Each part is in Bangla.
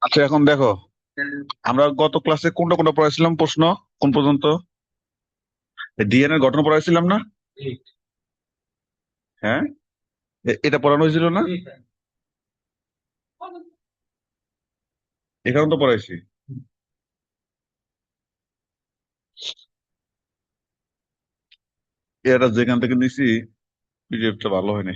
আচ্ছা, এখন দেখো, আমরা গত ক্লাসে কোনটা কোনটা পড়াইছিলাম প্রশ্ন কোন পর্যন্ত? ডিএনএর গঠন পড়াইছিলাম না? হ্যাঁ, এটা পড়ানো হয়েছিল না? এখানে তো পড়াইছি। এটা যেখান থেকে নিছি, পিডিএফটা ভালো হয়নি।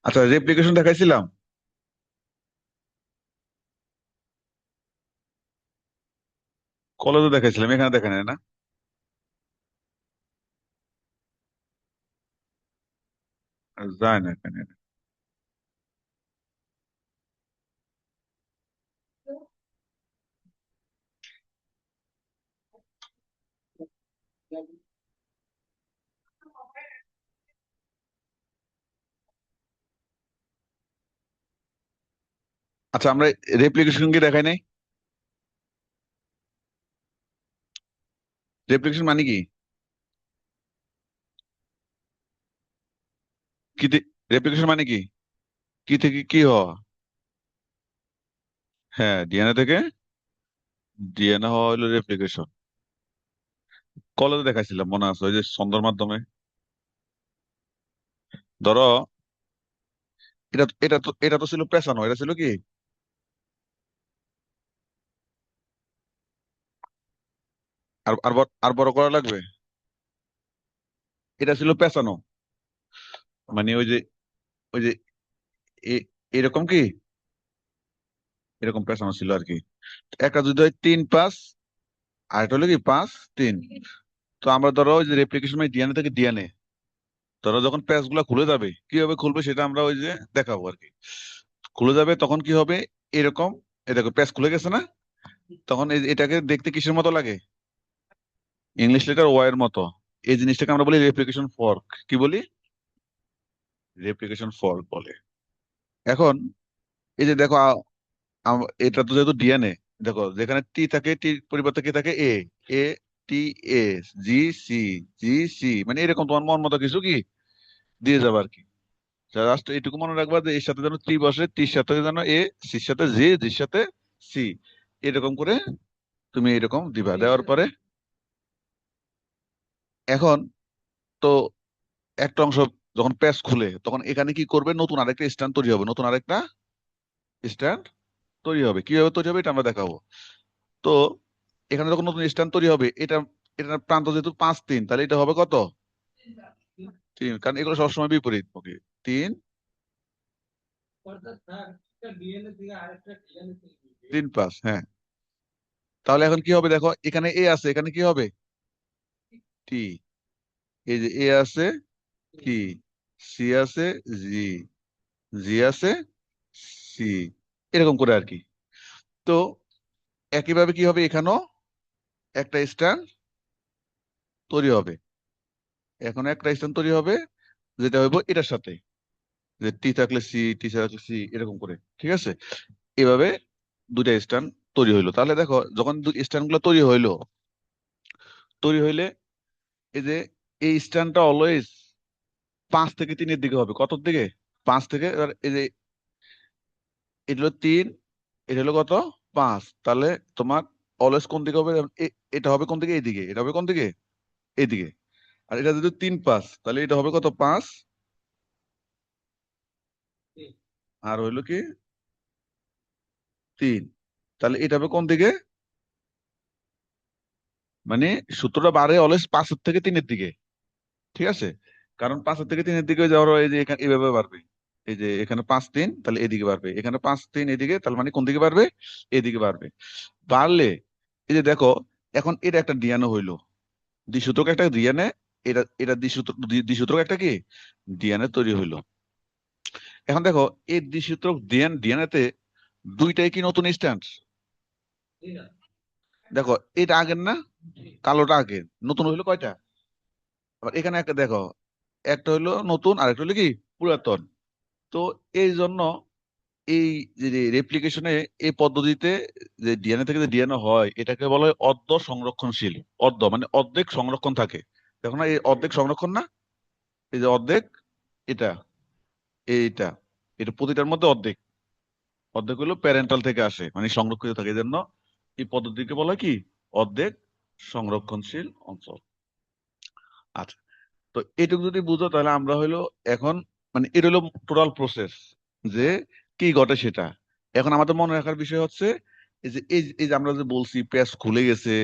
আচ্ছা, রেপ্লিকেশন দেখাইছিলাম। কলেজে দেখাইছিলাম, এখানে দেখা নাই না? যায় না এখানে। আচ্ছা, আমরা রেপ্লিকেশন কি দেখাই নাই? রেপ্লিকেশন মানে কি? কি রেপ্লিকেশন মানে কি? কি থেকে কি হওয়া? হ্যাঁ, ডিএনএ থেকে ডিএনএ হওয়া হলো রেপ্লিকেশন। কলেজে দেখাইছিলাম, মনে আছে? ওই যে ছন্দর মাধ্যমে। ধরো, এটা তো ছিল পেঁচানো, এটা ছিল কি? আর বড় করা লাগবে। এটা ছিল পেঁচানো, মানে ওই যে এরকম কি, এরকম পেঁচানো ছিল আর কি। একটা যদি হয় 3 5, আর এটা হলো কি 5 3। তো আমরা ধরো ওই যে রেপ্লিকেশন মানে ডিএনএ থেকে ডিএনএ, ধরো যখন প্যাচ গুলা খুলে যাবে, কিভাবে খুলবে সেটা আমরা ওই যে দেখাবো আর কি। খুলে যাবে তখন কি হবে? এরকম, এই দেখো প্যাচ খুলে গেছে না? তখন এটাকে দেখতে কিসের মতো লাগে? ইংলিশ লেটার ওয়াই এর মতো। এই জিনিসটাকে আমরা বলি রেপ্লিকেশন ফর্ক। কি বলি? রেপ্লিকেশন ফর্ক বলে। এখন এই যে দেখো, এটা তো যেহেতু ডিএনএ, দেখো যেখানে টি থাকে, টির পরিবর্তে কি থাকে? এ। এ, টি, এ, জি, সি, জি, সি, মানে এরকম তোমার মন মতো কিছু কি দিয়ে যাবে আর কি। জাস্ট এইটুকু মনে রাখবা যে এর সাথে যেন টি বসে, টির সাথে যেন এ, সির সাথে জি, জির সাথে সি, এরকম করে তুমি এরকম দিবা। দেওয়ার পরে এখন তো একটা অংশ যখন প্যাচ খুলে, তখন এখানে কি করবে? নতুন আরেকটা স্ট্যান্ড তৈরি হবে, নতুন আরেকটা স্ট্যান্ড তৈরি হবে। কিভাবে তৈরি হবে এটা আমরা দেখাবো। তো এখানে যখন নতুন স্ট্যান্ড তৈরি হবে, এটার প্রান্ত যেহেতু 5 3, তাহলে এটা হবে কত? 3, কারণ এগুলো সবসময় বিপরীত মুখী। 3 3 5, হ্যাঁ। তাহলে এখন কি হবে? দেখো এখানে এ আছে, এখানে কি হবে? টি। এই যে এ আছে, কি, সি আছে, জি, জি আছে, সি, এরকম করে আর কি। তো একইভাবে কি হবে? এখানেও একটা স্ট্যান্ড তৈরি হবে। এখন একটা স্ট্যান্ড তৈরি হবে, যেটা হইব এটার সাথে, যে টি থাকলে সি, টি থাকলে সি, এরকম করে। ঠিক আছে? এভাবে দুইটা স্ট্যান্ড তৈরি হইলো। তাহলে দেখো যখন স্ট্যান্ড গুলো তৈরি হইলো, তৈরি হইলে এই যে এই স্ট্যান্ডটা অলওয়েজ 5 থেকে 3-এর দিকে হবে। কত দিকে? 5 থেকে। আর এই যে এটা হলো 3, এটা হলো কত? 5। তাহলে তোমার অলওয়েজ কোন দিকে হবে? এটা হবে কোন দিকে? এইদিকে। এটা হবে কোন দিকে? এইদিকে। আর এটা যদি 3 5, তাহলে এটা হবে কত? 5। আর হইলো কি 3। তাহলে এটা হবে কোন দিকে? মানে সূত্রটা বাড়ে অলওয়েজ 5-থেকে 3-এর দিকে। ঠিক আছে? কারণ 5-থেকে 3-এর দিকে যাওয়ার, এই যে এখানে এইভাবে বাড়বে। এই যে এখানে 5 3, তাহলে এদিকে বাড়বে। এখানে 5 3 এদিকে, তাহলে মানে কোন দিকে বাড়বে? এদিকে বাড়বে। বাড়লে এই যে দেখো, এখন এটা একটা ডিএনএ হইলো, দ্বিসূত্রক একটা ডিএনএ। এটা এটা দ্বিসূত্রক একটা কি ডিএনএ তৈরি হইলো। এখন দেখো এই দ্বিসূত্রক ডিএনএ তে দুইটাই কি নতুন ইনস্ট্যান্স? দেখো এটা আগের না, কালোটা আগের, নতুন হইলো কয়টা? আবার এখানে একটা দেখো, একটা হইলো নতুন আর একটা হলো কি পুরাতন। তো এই জন্য এই যে রেপ্লিকেশনে, এই পদ্ধতিতে যে ডিএনএ থেকে যে ডিএনএ হয় এটাকে বলা হয় অর্ধ সংরক্ষণশীল। অর্ধ মানে অর্ধেক সংরক্ষণ থাকে। দেখো না, এই অর্ধেক সংরক্ষণ না, এই যে অর্ধেক, এটা, এইটা, এটা প্রতিটার মধ্যে অর্ধেক। অর্ধেক হলো প্যারেন্টাল থেকে আসে, মানে সংরক্ষিত থাকে, এই জন্য এই পদ্ধতিকে বলা হয় কি অর্ধেক সংরক্ষণশীল অঞ্চল। আচ্ছা, তো এটুকু যদি বুঝো তাহলে আমরা হইলো এখন, মানে এটা হলো টোটাল প্রসেস যে কি ঘটে সেটা। এখন আমাদের মনে রাখার বিষয় হচ্ছে এই যে আমরা যে বলছি প্যাচ খুলে গেছে,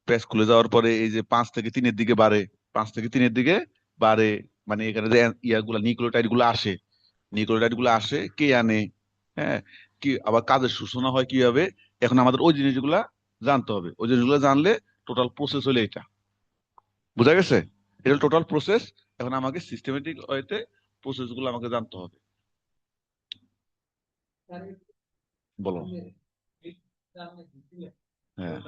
প্যাচ খুলে যাওয়ার পরে এই যে 5 থেকে 3-এর দিকে বাড়ে, 5 থেকে 3-এর দিকে বাড়ে, মানে এখানে যে ইয়াগুলা নিউক্লিওটাইড গুলো আসে, নিউক্লিওটাইড গুলো আসে কে আনে, হ্যাঁ, কি আবার কাজের সূচনা হয় কিভাবে, এখন আমাদের ওই জিনিসগুলা জানতে হবে। ওই জিনিসগুলো জানলে টোটাল প্রসেস হলে এটা বোঝা গেছে। এটা টোটাল প্রসেস। এখন আমাকে সিস্টেমেটিক ওয়েতে প্রসেস গুলো আমাকে জানতে হবে। বলো। হ্যাঁ,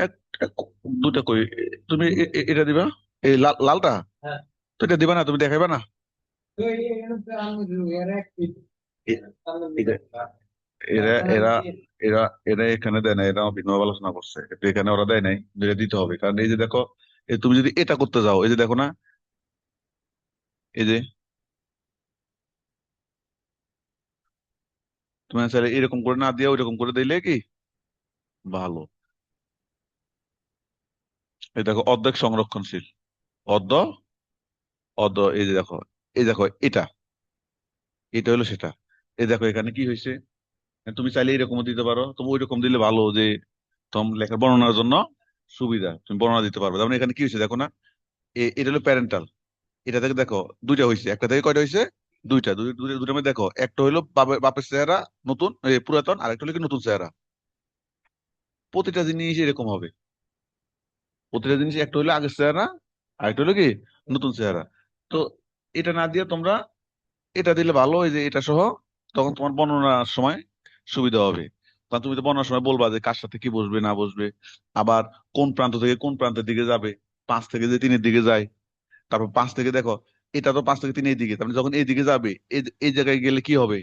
এক- এক- দুটা কই, তুমি এটা দিবা, এই লালটা তো এটা দিবা না, তুমি দেখাইবা না। এ- এরা এরা এরা এরা এখানে দেয় না, এরা ভিন্নভাবে আলোচনা করছে, কিন্তু এখানে ওরা দেয় নাই, যেটা দিতে হবে। কারণ এই যে দেখো, তুমি যদি এটা করতে যাও, এই যে দেখো না, এই যে তুমি স্যার এরকম করে না দিয়ে ওইরকম করে দিলে কি ভালো। এই দেখো অর্ধেক সংরক্ষণশীল, অর্ধ, অর্ধ, এই যে দেখো, এই দেখো এটা, এটা হলো সেটা। এই দেখো এখানে কি হয়েছে, তুমি চাইলে এরকমও দিতে পারো, তবে ওই রকম দিলে ভালো, যে তোমার লেখার বর্ণনার জন্য সুবিধা, তুমি বর্ণনা দিতে পারবে। তার মানে এখানে কি হয়েছে দেখো না, এটা হলো প্যারেন্টাল, এটা থেকে দেখো দুইটা হয়েছে, একটা থেকে কয়টা হয়েছে, দুইটা, দুইটার মধ্যে দেখো একটা হলো বাপের চেহারা নতুন, পুরাতন, আর একটা হলো কি নতুন চেহারা। প্রতিটা জিনিস এরকম হবে, প্রতিটা জিনিস একটা হলো আগের চেহারা, আর একটা হলো কি নতুন চেহারা। তো এটা না দিয়ে তোমরা এটা দিলে ভালো, এই যে এটা সহ, তখন তোমার বর্ণনার সময় সুবিধা হবে। কারণ তুমি তো বর্ণনার সময় বলবা যে কার সাথে কি বসবে না বসবে, আবার কোন প্রান্ত থেকে কোন প্রান্তের দিকে যাবে, 5 থেকে 3-এর দিকে যায়। তারপর 5 থেকে দেখো, এটা তো 5 থেকে 3-এর দিকে, তার মানে যখন এই দিকে যাবে, এই এই জায়গায় গেলে কি হবে,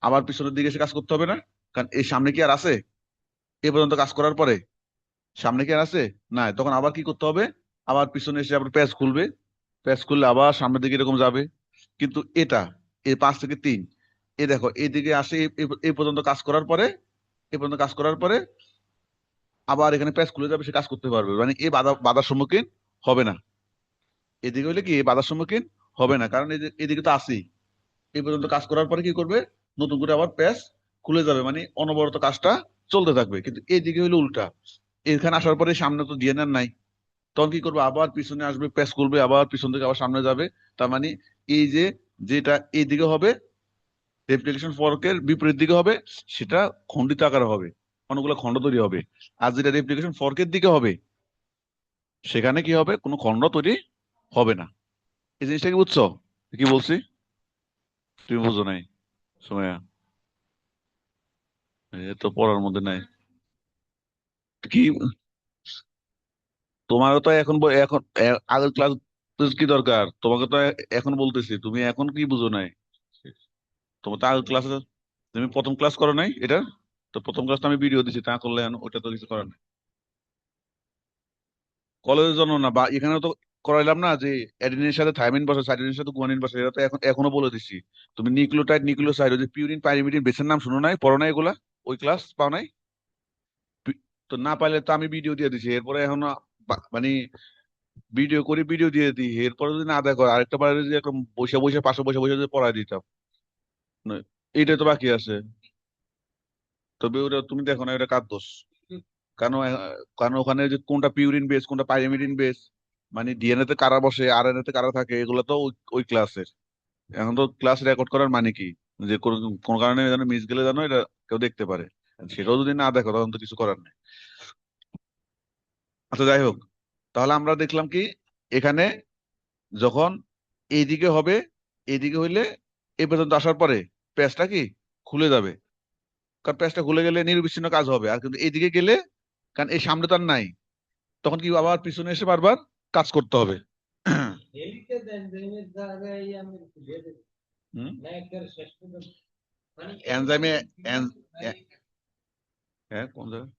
আবার পিছনের দিকে এসে কাজ করতে হবে না। কারণ এই সামনে কি আর আছে, এ পর্যন্ত কাজ করার পরে সামনে কি আর আছে, না, তখন আবার কি করতে হবে, আবার পিছনে এসে আবার প্যাচ খুলবে, প্যাচ খুললে আবার সামনের দিকে এরকম যাবে। কিন্তু এটা, এই 5 থেকে 3, এ দেখো এইদিকে আসে, এই পর্যন্ত কাজ করার পরে, এই পর্যন্ত কাজ করার পরে আবার এখানে প্যাচ খুলে যাবে, সে কাজ করতে পারবে, মানে এই বাধার সম্মুখীন হবে না। এদিকে হইলে কি এই বাধার সম্মুখীন হবে না, কারণ এই যে এদিকে তো আসি, এই পর্যন্ত কাজ করার পরে কি করবে, নতুন করে আবার প্যাচ খুলে যাবে, মানে অনবরত কাজটা চলতে থাকবে। কিন্তু এইদিকে হইলো উল্টা, এখানে আসার পরে সামনে তো ডিএনএর নাই, তখন কি করবে, আবার পিছনে আসবে, প্যাচ করবে, আবার পিছন থেকে আবার সামনে যাবে। তার মানে এই যে, যেটা এইদিকে হবে, রেপ্লিকেশন ফর্কের বিপরীত দিকে হবে, সেটা খণ্ডিত আকারে হবে, অনেকগুলো খণ্ড তৈরি হবে। আর যেটা রেপ্লিকেশন ফর্কের দিকে হবে, সেখানে কি হবে, কোনো খণ্ড তৈরি হবে না। এই জিনিসটা কি বুঝছো, কি বলছি? তুমি বুঝো নাই সময়া? এ তো পড়ার মধ্যে নাই। কি, তোমারও তো এখন এখন আগের ক্লাস কি দরকার তোমাকে তো এখন বলতেছি, তুমি এখন কি বুঝো নাই? তোমার তো আগের ক্লাসে, তুমি প্রথম ক্লাস করো নাই এটা, তো প্রথম ক্লাসটা আমি ভিডিও দিছি, তা করলে এখন ওটা তো কিছু করার নাই। কলেজের জন্য না, বা এখানে তো করাইলাম না যে অ্যাডিনিনের সাথে থাইমিন বসে, সাইটিনের সাথে গুয়ানিন বসে, এটা তো এখন এখনো বলে দিচ্ছি। তুমি নিউক্লিওটাইড, নিউক্লিওসাইড, ওই যে পিউরিন, পাইরিমিডিন বেসের নাম শুনো নাই, পড়ো নাই এগুলা, ওই ক্লাস পাও নাই? তো না পাইলে তো আমি ভিডিও দিয়ে দিছি, এরপরে এখন মানে ভিডিও করে ভিডিও দিয়ে দিই, এরপরে যদি না দেখো আরেকটা বার যদি একদম বসে বসে পাশে বসে বসে যদি পড়াই দিতাম না, এইটাই তো বাকি আছে। তবে ওটা তুমি দেখো না, এটা কার দোষ? কারণ কারণ ওখানে যে কোনটা পিউরিন বেস কোনটা পাইরিমিডিন বেস, মানে ডিএনএ তে কারা বসে, আরএনএ তে কারা থাকে, এগুলো তো ওই ক্লাসের। এখন তো ক্লাস রেকর্ড করার মানে কি, যে কোন কোন কারণে যেন মিস গেলে জানো এটা কেউ দেখতে পারে, সেটাও যদি না দেখো তখন তো কিছু করার নেই। আচ্ছা যাই হোক, তাহলে আমরা দেখলাম কি এখানে যখন এইদিকে হবে, এইদিকে হইলে এই পর্যন্ত আসার পরে প্যাচটা কি খুলে যাবে, কারণ প্যাচটা খুলে গেলে নিরবিচ্ছিন্ন কাজ হবে। আর কিন্তু এইদিকে গেলে, কারণ এই সামনে তো আর নাই, তখন কি আবার পিছনে এসে বারবার কাজ করতে হবে। হুম, এনজাইমে হ্যাঁ কোন জায়গায়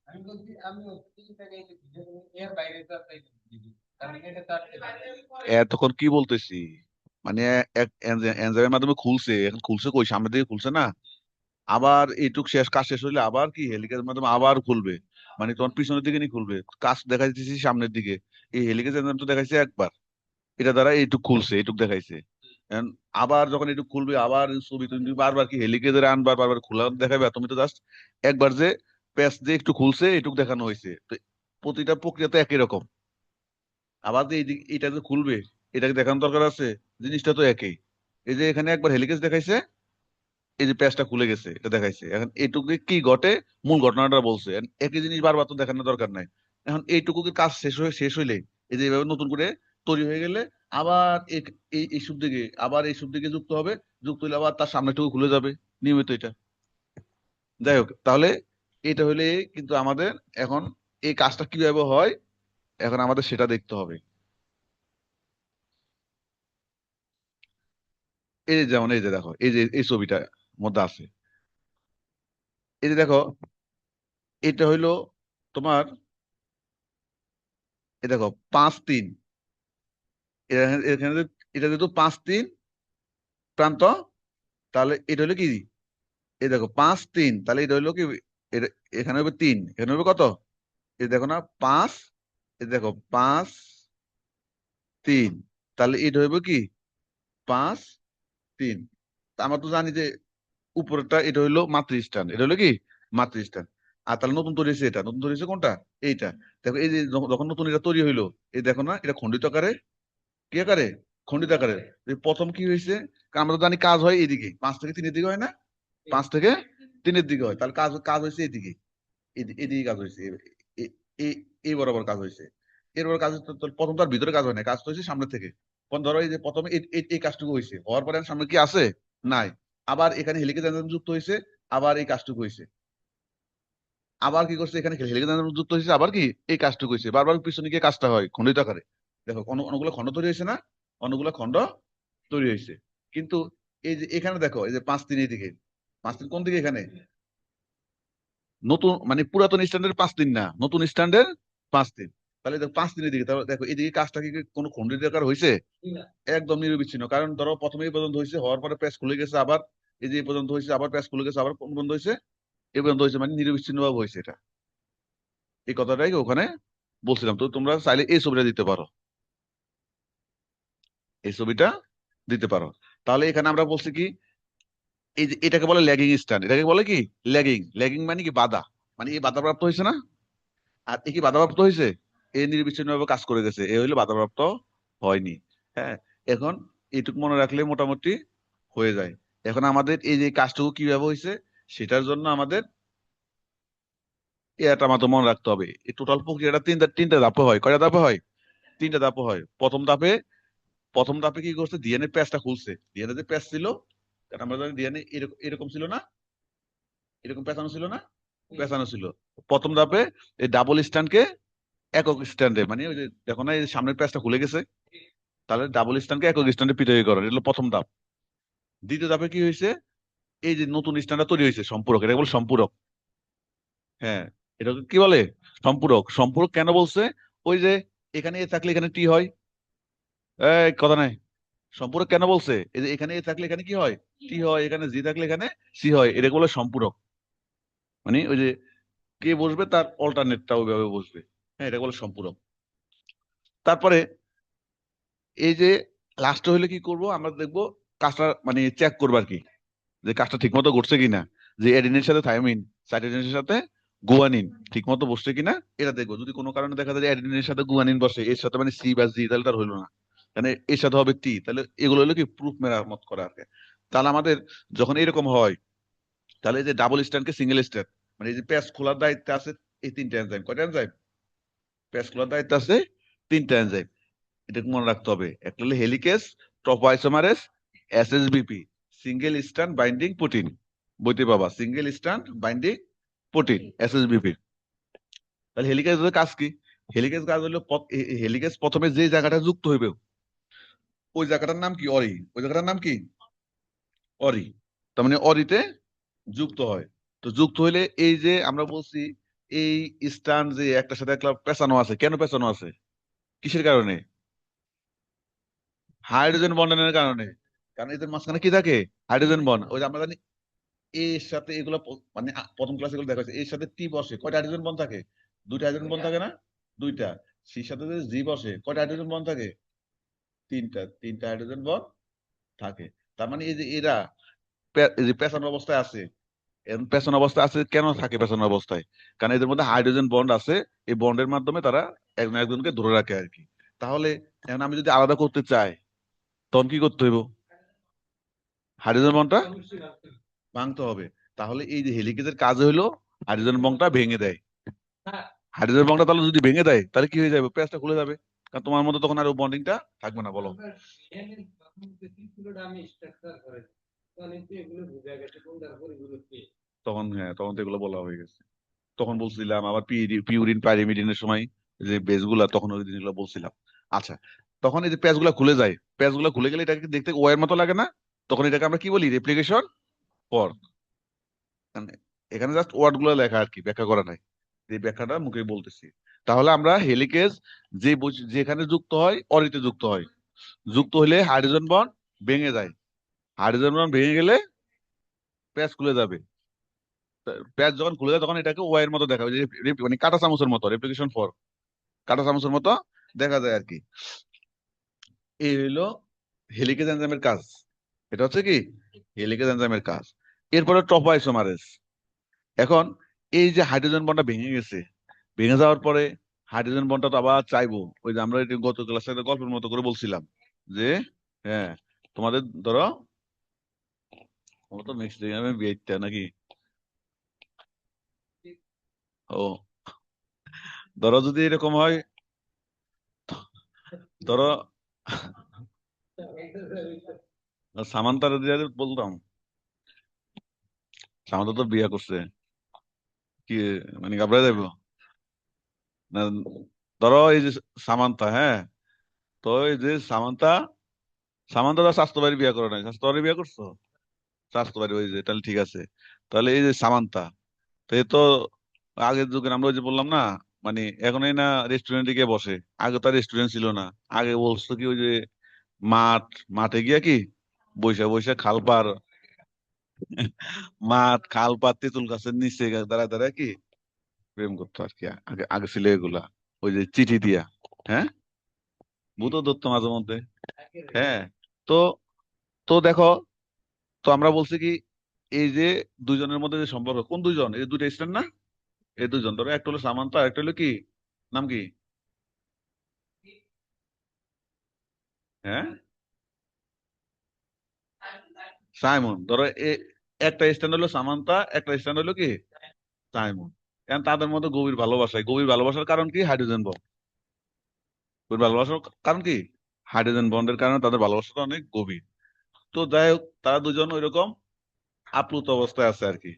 এতক্ষণ কি বলতেছি, মানে এনজাইমের মাধ্যমে খুলছে, এখন খুলছে কই, সামনের দিকে খুলছে না, আবার এইটুক শেষ কাজ শেষ হইলে আবার কি হেলিকেজের মাধ্যমে আবার খুলবে, মানে তোমার পিছনের দিকে নিয়ে খুলবে, কাজ দেখা যাচ্ছে সামনের দিকে। এই হেলিকেজ এনজাইম তো দেখাইছে একবার, এটা দ্বারা এইটুক খুলছে, এইটুক দেখাইছে। এখন আবার যখন এইটুক খুলবে আবার ছবি তুমি বারবার কি হেলিকেজের আনবার বারবার খোলা দেখাবে, আর তুমি তো জাস্ট একবার যে প্যাচ দিয়ে একটু খুলছে এইটুক দেখানো হয়েছে। তো প্রতিটা প্রক্রিয়া তো একই রকম। আবার যে এটা যে খুলবে এটাকে দেখানোর দরকার আছে, জিনিসটা তো একই। এই যে এখানে একবার হেলিকেজ দেখাইছে, এই যে প্যাচটা খুলে গেছে এটা দেখাইছে, এখন এইটুকু কি ঘটে, মূল ঘটনাটা বলছে। এখন একই জিনিস বারবার তো দেখানোর দরকার নাই। এখন এইটুকু কি কাজ শেষ হইলে, এই যে এইভাবে নতুন করে তৈরি হয়ে গেলে আবার এই সব দিকে আবার এই সব দিকে যুক্ত হবে, যুক্ত হলে আবার তার সামনেটুকু খুলে যাবে, নিয়মিত এটা। যাই হোক, তাহলে এটা হলে কিন্তু আমাদের এখন এই কাজটা কিভাবে হয়, এখন আমাদের সেটা দেখতে হবে। এই যে যেমন এই যে দেখো, এই যে এই ছবিটা মধ্যে আছে, এই যে দেখো, এটা হইলো তোমার, এই দেখো 5 3, এখানে এটা যেহেতু 5 3 প্রান্ত, তাহলে এটা হলো কি, এই দেখো 5 3, তাহলে এটা হলো কি, এটা এখানে হবে 3, এখানে হবে কত, এই দেখো না 5, এই দেখো 5 3, তাহলে এটা হইব কি 5 3। আমরা তো জানি যে উপরেরটা এটা হইলো মাতৃস্থান, এটা হলো কি মাতৃস্থান। আর তাহলে নতুন তৈরি হয়েছে, এটা নতুন তৈরি হয়েছে কোনটা, এইটা। দেখো এই যে যখন নতুন এটা তৈরি হইলো, এই দেখো না এটা খণ্ডিত আকারে, কি আকারে, খণ্ডিত আকারে। এই প্রথম কি হয়েছে, কারণ আমরা তো জানি কাজ হয় এইদিকে, 5 থেকে 3-এর দিকে হয় না, 5 থেকে 3-এর দিকে হয়, তাহলে কাজ কাজ হয়েছে এইদিকে, এদিকে কাজ হয়েছে, এ- এ- এই বরাবর কাজ হয়েছে। এরপর কাজ তো প্রথম তো আর ভিতরে কাজ হয় না, কাজ তো হয়েছে সামনে থেকে। কোন ধরো এই যে প্রথমে এই কাজটুকু হয়েছে, হওয়ার পরে আর সামনে কি আছে, নাই। আবার এখানে হেলিকেজ এনজাইম যুক্ত হয়েছে, আবার এই কাজটুকু হয়েছে। আবার কি করছে, এখানে হেলিকেজ এনজাইম যুক্ত হয়েছে, আবার কি এই কাজটুকু হয়েছে। বারবার পিছনে গিয়ে কাজটা হয় খণ্ডিত আকারে। দেখো অনেকগুলো খণ্ড তৈরি হয়েছে না, অনেকগুলো খণ্ড তৈরি হয়েছে। কিন্তু এই যে এখানে দেখো, এই যে 5 3 এইদিকে, 5 3 কোন দিকে, এখানে নতুন মানে পুরাতন স্ট্যান্ডার্ড 5 3 না, নতুন স্ট্যান্ডার্ড 5 3। তাহলে দেখো 5 3 দিকে, তাহলে দেখো এদিকে কাজটা কি কোনো খণ্ডিত আকার হয়েছে, একদম নিরবিচ্ছিন্ন। কারণ ধরো প্রথমে এই পর্যন্ত হয়েছে, হওয়ার পরে প্যাচ খুলে গেছে, আবার এই যে এই পর্যন্ত হয়েছে, আবার প্যাচ খুলে গেছে, আবার কোন পর্যন্ত হয়েছে, এই পর্যন্ত হয়েছে, মানে নিরবিচ্ছিন্ন ভাবে হয়েছে এটা। এই কথাটাই ওখানে বলছিলাম। তো তোমরা চাইলে এই ছবিটা দিতে পারো, এই ছবিটা দিতে পারো। তাহলে এখানে আমরা বলছি কি, এই যে এটাকে বলে ল্যাগিং স্ট্যান্ড, এটাকে বলে কি ল্যাগিং। ল্যাগিং মানে কি বাধা, মানে এই বাধাপ্রাপ্ত হয়েছে না। আর এ কি বাধাপ্রাপ্ত হয়েছে, এ নির্বিচ্ছিন্ন ভাবে কাজ করে গেছে, এ হইলে বাধাপ্রাপ্ত হয়নি। হ্যাঁ, এখন এইটুকু মনে রাখলে মোটামুটি হয়ে যায়। এখন আমাদের এই যে কাজটুকু কিভাবে হয়েছে সেটার জন্য আমাদের এটা আমাদের মনে রাখতে হবে। এই টোটাল প্রক্রিয়াটা তিনটা ধাপে হয়। কয়টা ধাপে হয়, 3টা ধাপে হয়। প্রথম ধাপে কি করছে, ডিএনএ প্যাচটা খুলছে, ডিএনএ যে প্যাচ ছিল, কারণ আমরা জানি ডিএনএ এরকম এরকম ছিল না, এরকম পেঁচানো ছিল না, পেঁচানো ছিল। প্রথম ধাপে এই ডাবল স্ট্যান্ডকে একক স্ট্যান্ডে, মানে ওই যে দেখো না এই যে সামনের প্যাচটা খুলে গেছে, তাহলে ডাবল স্ট্যান্ডকে একক স্ট্যান্ডে পৃথক করা, এটা হলো প্রথম ধাপ। দ্বিতীয় ধাপে কি হয়েছে, এই যে নতুন স্ট্যান্ডটা তৈরি হয়েছে সম্পূরক, এটা বলে সম্পূরক। হ্যাঁ, এটা কি বলে সম্পূরক। সম্পূরক কেন বলছে, ওই যে এখানে এ থাকলে এখানে টি হয়, এই কথা নাই। সম্পূরক কেন বলছে, এই যে এখানে এ থাকলে এখানে কি হয়, টি হয়, এখানে জি থাকলে এখানে সি হয়, এটা বলে সম্পূরক। মানে ওই যে কে বসবে তার অল্টারনেটটা ওইভাবে বসবে। হ্যাঁ, এটা বলে সম্পূরক। তারপরে এই যে লাস্টে হইলে কি করব, আমরা দেখবো কাজটা মানে চেক করবো আর কি, যে কাজটা ঠিক মতো ঘটছে কিনা, যে অ্যাডিনের সাথে থাইমিন, সাইটোসিনের সাথে গুয়ানিন ঠিক মতো বসছে কিনা এটা দেখবো। যদি কোনো কারণে দেখা যায় যে অ্যাডিনের সাথে গুয়ানিন বসে, এর সাথে মানে সি বা জি, তাহলে তার হইলো না, মানে এর সাথে হবে টি, তাহলে এগুলো হলো কি প্রুফ মেরামত করা আর কি। তাহলে আমাদের যখন এরকম হয়, তাহলে এই যে ডাবল স্ট্যান্ডকে সিঙ্গেল স্ট্যান্ড, মানে এই যে প্যাচ খোলার দায়িত্বে আছে এই 3টা এনজাইম। কয়টা এনজাইম, প্যাচ খোলার দায়িত্ব আছে তিনটা এনজাইম, এটা মনে রাখতে হবে। একটা হলো helicase, topoisomerase, SSBP, single strand binding protein. বইতে পাবা single strand binding protein, SSBP. তাহলে হেলিকেজের কাজ কি? হেলিকেজ কাজ হলো হেলিকেজ প্রথমে যে জায়গাটা যুক্ত হইবে ওই জায়গাটার নাম কি? অরি। ওই জায়গাটার নাম কি? অরি। তার মানে অরিতে যুক্ত হয়। তো যুক্ত হইলে এই যে আমরা বলছি এই স্ট্র্যান্ড যে একটার সাথে একটা পেঁচানো আছে, কেন পেঁচানো আছে? কিসের কারণে? হাইড্রোজেন বন্ডনের কারণে। কারণ এদের মাঝখানে কি থাকে? Hydrogen bond. ওই যে আমরা জানি এর সাথে এগুলো মানে প্রথম ক্লাসে এগুলো দেখা যাচ্ছে, এর সাথে টি বসে কয়টা হাইড্রোজেন বন্ড থাকে? দুইটা হাইড্রোজেন বন্ড থাকে না? দুইটা। সির সাথে যদি জি বসে কয়টা হাইড্রোজেন বন্ড থাকে? তিনটা। তিনটা হাইড্রোজেন বন্ড থাকে। তার মানে এই যে এরা এই যে পেছানো অবস্থায় আছে। এখন পেছানো অবস্থায় আছে কেন থাকে পেছানো অবস্থায়? কারণ এদের মধ্যে হাইড্রোজেন বন্ড আছে। এই বন্ডের মাধ্যমে তারা একজন একজনকে ধরে রাখে আর কি। তাহলে এখন আমি যদি আলাদা করতে চাই তখন কি করতে হইব? হাইড্রোজেন বন্ডটা ভাঙতে হবে। তাহলে এই যে হেলিকেজের কাজ হইলো হাইড্রোজেন বন্ডটা ভেঙে দেয়। হাইড্রোজেন বন্ডটা তাহলে যদি ভেঙে দেয় তাহলে কি হয়ে যাবে? পেঁচটা খুলে যাবে। কারণ তোমার মধ্যে তখন আর বন্ডিংটা থাকবে না। বলো। তখন হ্যাঁ, তখন তো এগুলো বলা হয়ে গেছে। তখন বলছিলাম আবার পিউরিন পাইরিমিডিনের সময় যে বেস গুলা, তখন ওই জিনিসগুলো বলছিলাম। আচ্ছা, তখন এই যে প্যাচ গুলা খুলে যায়, প্যাচ গুলা খুলে গেলে এটাকে দেখতে ওয়ের মতো লাগে না? তখন এটাকে আমরা কি বলি? Replication fork. এখানে জাস্ট ওয়ার্ড গুলো লেখা আর কি, ব্যাখ্যা করা নাই। এই ব্যাখ্যাটা মুখে বলতেছি। তাহলে আমরা হেলিকেজ যে যেখানে যুক্ত হয় অরিতে যুক্ত হয়। যুক্ত হলে হাইড্রোজেন বন্ড ভেঙে যায়। হাইড্রোজেন বন্ড ভেঙে গেলে প্যাচ খুলে যাবে। প্যাচ যখন খুলে যায় তখন এটাকে ওয়াই এর মতো দেখা যায়, মানে কাঁটা চামচের মতো, রেপ্লিকেশন ফর্ক, কাঁটা চামচের মতো দেখা যায় আর কি। এই হইলো হেলিকেজ এনজাইমের কাজ। এটা হচ্ছে কি হেলিকেজ এনজাইমের কাজ। এরপরে টপোআইসোমারেজ। এখন এই যে হাইড্রোজেন বন্ডটা ভেঙে গেছে, ভেঙে যাওয়ার পরে হাইড্রোজেন বন্ডটা তো আবার চাইবো। ওই যে আমরা গত ক্লাসে একটা গল্পের মতো করে বলছিলাম যে হ্যাঁ, তোমাদের ধরো আমরা তো নেক্সট ডে আমি বিয়েটা নাকি, ও ধরো যদি এরকম হয়, ধরো সামান্তার দিয়ে বলতাম, সামান্তা তো বিয়ে করছে, কি মানে ঘাবড়ে যাবো না? ধরো এই যে সামান্তা, হ্যাঁ, তো এই যে সামান্তা, সামান্তা তো স্বাস্থ্য বাড়ি বিয়ে করে নাই, স্বাস্থ্য বাড়ি বিয়ে করছো? স্বাস্থ্য বাড়ি, ওই যে তাহলে ঠিক আছে। তাহলে এই যে সামান্তা, তো এ তো আগের যুগের আমরা ওই যে বললাম না, মানে এখন এই না রেস্টুরেন্টে গিয়ে বসে। আগে তো রেস্টুরেন্ট ছিল না। আগে বলছো কি ওই যে মাঠ, মাঠে গিয়া কি বৈশা বৈশা খাল পার, মাঠ খাল পার তেঁতুল গাছের নিচে দাঁড়ায় দাঁড়ায় কি প্রেম করতো আর কি। আগে আগে ছিল এগুলা, ওই যে চিঠি দিয়া। হ্যাঁ, ভূতও ধরতো মাঝে মধ্যে। হ্যাঁ। তো তো দেখো, তো আমরা বলছি কি এই যে দুইজনের মধ্যে যে সম্পর্ক, কোন দুইজন? এই দুইটা স্ট্যান্ড না? এই দুইজন ধরো, একটা হলো সামান্তা, একটা হলো কি নাম কি? হ্যাঁ, সাইমন। ধরো একটা স্ট্যান্ড হলো সামান্তা, একটা স্ট্যান্ড হলো কি সাইমন। এখন তাদের মধ্যে গভীর ভালোবাসা, গভীর ভালোবাসার কারণ কি? Hydrogen bond. গভীর ভালোবাসার কারণ কি? হাইড্রোজেন বন্ডের কারণে তাদের ভালোবাসাটা অনেক গভীর। তো যাই হোক, তারা দুজন ওইরকম আপ্লুত অবস্থায় আছে আর কি।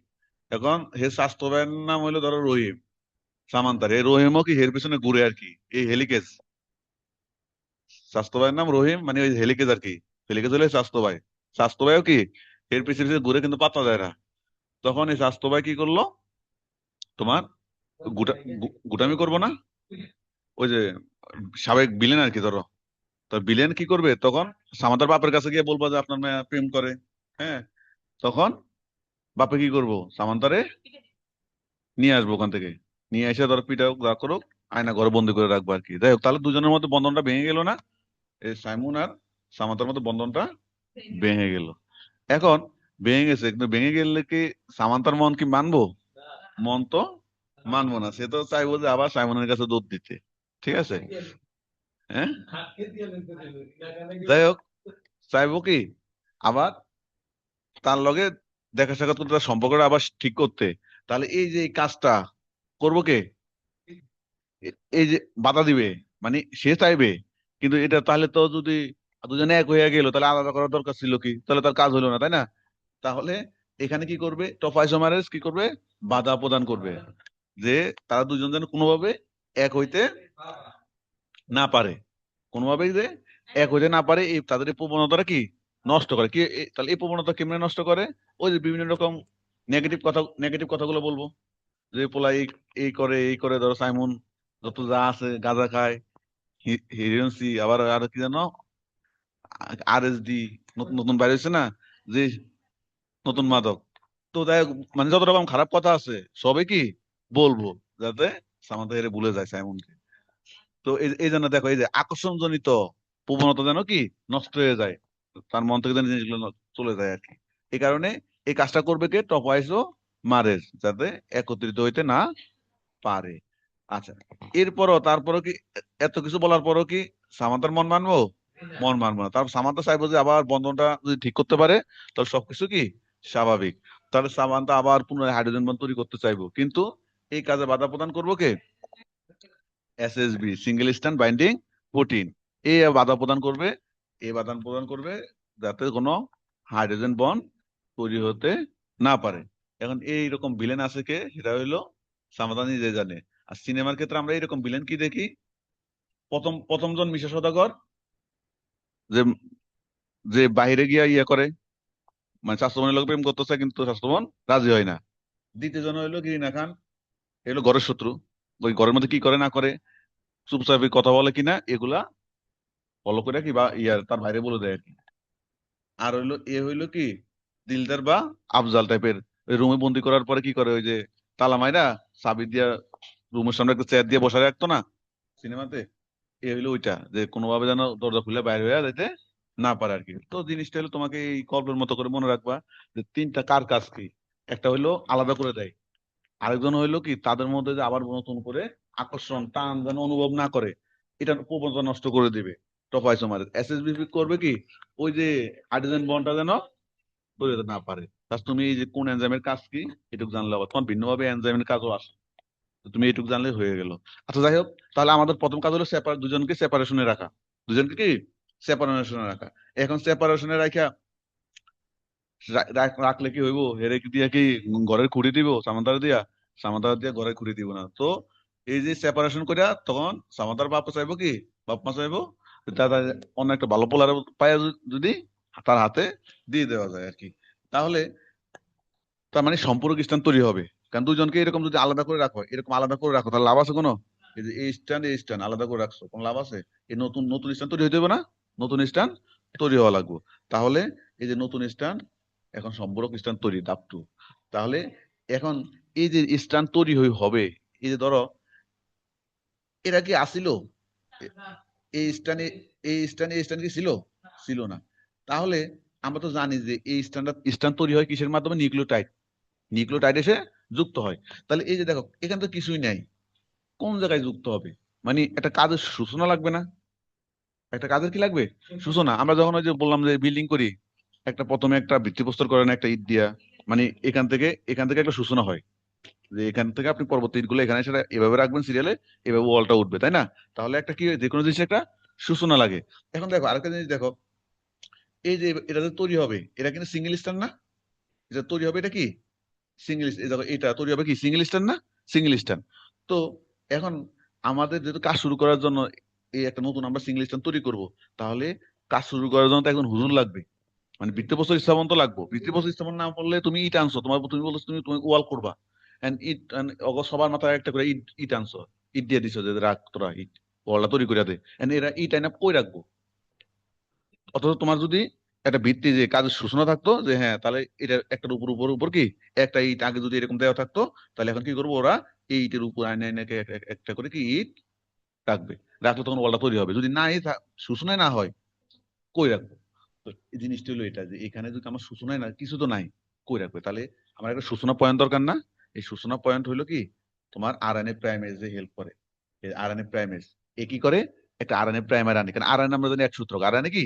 এখন হে স্বাস্থ্য ভাইয়ের নাম হইলো ধরো রহিম, সামান্তার এই রহিমও কি এর পিছনে ঘুরে আর কি, এই হেলিকেজ। স্বাস্থ্য ভাইয়ের নাম রহিম, মানে ওই হেলিকেজ আর কি। হেলিকেজ হলে স্বাস্থ্য ভাই। স্বাস্থ্য ভাইও কি এর পিছনে পিছনে ঘুরে, কিন্তু পাত্তা দেয় না। তখন এই স্বাস্থ্য ভাই কি করলো, তোমার গুটামি করবো না, ওই যে সাবেক বিলেন আর কি ধরো। তো বিলেন কি করবে তখন? সামান্তার বাপের কাছে গিয়ে বলবো যে আপনার মেয়ে প্রেম করে। হ্যাঁ, তখন বাপে কি করবো? সামান্তারে নিয়ে আসবো ওখান থেকে, নিয়ে এসে ধরো পিটা হোক যা করুক, আয়না ঘরে বন্দি করে রাখবো আর কি। যাই হোক, তাহলে দুজনের মধ্যে বন্ধনটা ভেঙে গেল না? এই সাইমন আর সামান্তার মধ্যে বন্ধনটা ভেঙে গেল। এখন ভেঙে গেছে, কিন্তু ভেঙে গেলে কি সামান্তার মন কি মানবো? মন তো মানবো না। সে তো চাইবো যে আবার সাইমনের কাছে দুধ দিতে। ঠিক আছে। হ্যাঁ, যাই হোক, চাইবো কি আবার তার লগে দেখা সাক্ষাৎ করতে, তার সম্পর্কটা আবার ঠিক করতে। তাহলে এই যে এই কাজটা করবো কে? এই যে বাধা দিবে, মানে সে চাইবে, কিন্তু এটা তাহলে তো যদি দুজনে এক হয়ে গেল তাহলে আলাদা করার দরকার ছিল কি, তাহলে তার কাজ হলো না, তাই না? তাহলে এখানে কি করবে, টপআইসোমারেজ কি করবে, বাধা প্রদান করবে, যে তারা দুজন যেন কোনোভাবে এক হইতে না পারে, কোনোভাবেই যে এক হইতে না পারে, এই তাদের এই প্রবণতাটা কি নষ্ট করে কি, তাহলে এই প্রবণতা কেমনে নষ্ট করে, ওই যে বিভিন্ন রকম নেগেটিভ কথাগুলো বলবো, যে পোলা এই করে এই করে, ধরো সাইমন যত যা আছে গাঁজা খায়, হিরোইন আবার আর কি জানো, RSD, নতুন নতুন বাইরে হয়েছে না, যে নতুন মাদক। তো যাই হোক, মানে যত রকম খারাপ কথা আছে সবে কি বলবো, যাতে সামান্তা হেরে ভুলে যায় সাইমনকে। তো এই জন্য দেখো, এই যে আকর্ষণজনিত প্রবণতা যেন কি নষ্ট হয়ে যায়, তার মন থেকে যেন জিনিসগুলো চলে যায় আর কি। এই কারণে এই কাজটা করবে কে, টপওয়াইজও মারের, যাতে একত্রিত হইতে না পারে। আচ্ছা, তারপরও কি, এত কিছু বলার পরও কি সামান্তার মন মানবো? মন মানবো না। তারপর সামান্তা চাইবো যে আবার বন্ধনটা যদি ঠিক করতে পারে, তাহলে সবকিছু কি স্বাভাবিক। তাহলে সামান্তা আবার পুনরায় হাইড্রোজেন বন্ধন তৈরি করতে চাইবো, কিন্তু এই কাজে বাধা প্রদান করবো কে, SSB, single strand binding protein. এ বাধা প্রদান করবে, যাতে কোনো হাইড্রোজেন বন্ড তৈরি হতে না পারে। এখন এইরকম ভিলেন আছে কে, সেটা হইলো সামাদা নিজে জানে। আর সিনেমার ক্ষেত্রে আমরা এরকম ভিলেন কি দেখি, প্রথম জন মিশা সওদাগর, যে যে বাইরে গিয়া ইয়ে করে, মানে স্বাস্থ্যবানের লোক প্রেম করতেছে, কিন্তু স্বাস্থ্যবান রাজি হয় না। দ্বিতীয় জন হইলো গিরিনা খান, এগুলো ঘরের শত্রু, ওই ঘরের মধ্যে কি করে না করে, চুপচাপ কথা বলে কিনা, এগুলা ফলো করে কি বা ইয়ার তার বাইরে বলে দেয় আর কি। আর হইলো কি দিলদার বা আফজাল টাইপের, ওই রুমে বন্দি করার পরে কি করে, ওই যে তালা মাইরা চাবি দিয়া রুমের সামনে একটা চেয়ার দিয়ে বসায় রাখতো না সিনেমাতে, এ হইলো ওইটা, যে কোনোভাবে যেন দরজা খুলে বাইরে হয়ে যাইতে না পারে আর কি। তো জিনিসটা হলো তোমাকে এই গল্পের মতো করে মনে রাখবা, যে তিনটা কার কাজ কি, একটা হইলো আলাদা করে দেয়, আরেকজন হইলো কি তাদের মধ্যে যে আবার নতুন করে আকর্ষণ টান যেন অনুভব না করে, এটা প্রবণতা নষ্ট করে দিবে। টপাইসোমার SSB করবে কি, ওই যে হাইড্রোজেন বন্ডটা যেন তৈরি হতে না পারে। তার তুমি এই যে কোন এনজাইমের কাজ কি এটুকু জানলে হবে, তোমার ভিন্নভাবে এনজাইমের কাজও আসে, তো তুমি এটুকু জানলে হয়ে গেল। আচ্ছা যাই হোক, তাহলে আমাদের প্রথম কাজ হলো দুজনকে সেপারেশনে রাখা, দুজনকে কি সেপারেশনে রাখা। এখন সেপারেশনে রাখা রাখলে কি হইব, হেরে কি দিয়া কি ঘরের খুঁড়ি দিব সামান্তার দিয়া, সামান্তার দিয়া ঘরের খুঁড়ি দিব না তো। এই যে সেপারেশন করিয়া তখন সামান্তার বাপ চাইবো কি, বাপ মা চাইবো দাদা অন্য একটা ভালো পোলার পায়া যদি তার হাতে দিয়ে দেওয়া যায় আর কি। তাহলে তার মানে সম্পূর্ক স্থান তৈরি হবে। কারণ দুজনকে এরকম যদি আলাদা করে রাখো, এরকম আলাদা করে রাখো, তাহলে লাভ আছে কোনো? এই যে এই স্ট্যান্ড আলাদা করে রাখছো, কোন লাভ আছে? এই নতুন নতুন স্ট্যান্ড তৈরি হইতে হবে না, নতুন স্ট্যান্ড তৈরি হওয়া লাগবে। তাহলে এই যে নতুন স্ট্যান্ড, এখন সম্পূরক স্ট্যান্ড তৈরি ধাপ 2। তাহলে এখন এই যে স্ট্যান্ড তৈরি হবে, এই যে ধরো এরা কি আসিল, এই স্ট্যান্ডে এই স্ট্যান্ড কি ছিল? ছিল না। তাহলে আমরা তো জানি যে এই স্ট্যান্ড তৈরি হয় কিসের মাধ্যমে, নিউক্লিওটাইড, নিউক্লিওটাইড এসে যুক্ত হয়। তাহলে এই যে দেখো এখানে তো কিছুই নাই, কোন জায়গায় যুক্ত হবে, মানে একটা কাজের সূচনা লাগবে না? একটা কাজের কি লাগবে, সূচনা। আমরা যখন ওই যে বললাম যে বিল্ডিং করি, একটা প্রথমে একটা ভিত্তিপ্রস্তর করেন একটা ইট দিয়া, মানে এখান থেকে একটা সূচনা হয়, যে এখান থেকে আপনি পরবর্তী ইটগুলো এখানে সেটা এভাবে রাখবেন সিরিয়ালে, এভাবে ওয়ালটা উঠবে, তাই না? তাহলে একটা কি, যে কোনো জিনিস একটা সূচনা লাগে। এখন দেখো আরেকটা জিনিস দেখো, এই যে এটা যে তৈরি হবে, এটা কিন্তু সিঙ্গেল স্ট্যান্ড না, এটা তৈরি হবে, এটা কি সিঙ্গেল, দেখো এটা তৈরি হবে কি সিঙ্গেল স্ট্যান্ড না, সিঙ্গেল স্ট্যান্ড। তো এখন আমাদের যেহেতু কাজ শুরু করার জন্য এই একটা নতুন আমরা সিঙ্গেল স্ট্যান্ড তৈরি করব, তাহলে কাজ শুরু করার জন্য তো এখন হুজুর লাগবে, মানে ভিত্তিপ্রস্তর স্থাপন তো লাগবে। ভিত্তিপ্রস্তর স্থাপন না করলে তুমি ইট আনছো, তুমি বলছো তুমি ওয়াল করবা, এন্ড ইট, সবার মাথায় একটা করে ইট ইট আনছো, ইট দিয়ে দিছো যে রাখ তোরা ইট, ওয়ালটা তৈরি করে দে, এন্ড এরা ইট আইনা কই রাখবো? অথচ তোমার যদি একটা ভিত্তি যে কাজের সূচনা থাকতো, যে হ্যাঁ তাহলে এটা একটার উপর উপর উপর কি একটা ইট আগে যদি এরকম দেওয়া থাকতো, তাহলে এখন কি করবো ওরা, এই ইটের উপর আইনে আইনে একটা করে কি ইট রাখবে, রাখলে তখন ওয়ালটা তৈরি হবে। যদি না সূচনায় না হয়, কই রাখবো? তো এই জিনিসটা হলো এটা, যে এখানে যদি আমার সূচনায় না, কিছু তো নাই, কই রাখবে? তাহলে আমার একটা সূচনা পয়েন্ট দরকার না? এই সূচনা পয়েন্ট হইলো কি তোমার আরএনএ প্রাইমেজ যে হেল্প করে, এই আরএনএ প্রাইমেজ এ কি করে, একটা আরএনএ প্রাইমার আনে, কারণ আরএনএ আমরা জানি এক সূত্রক, আরএনএ কি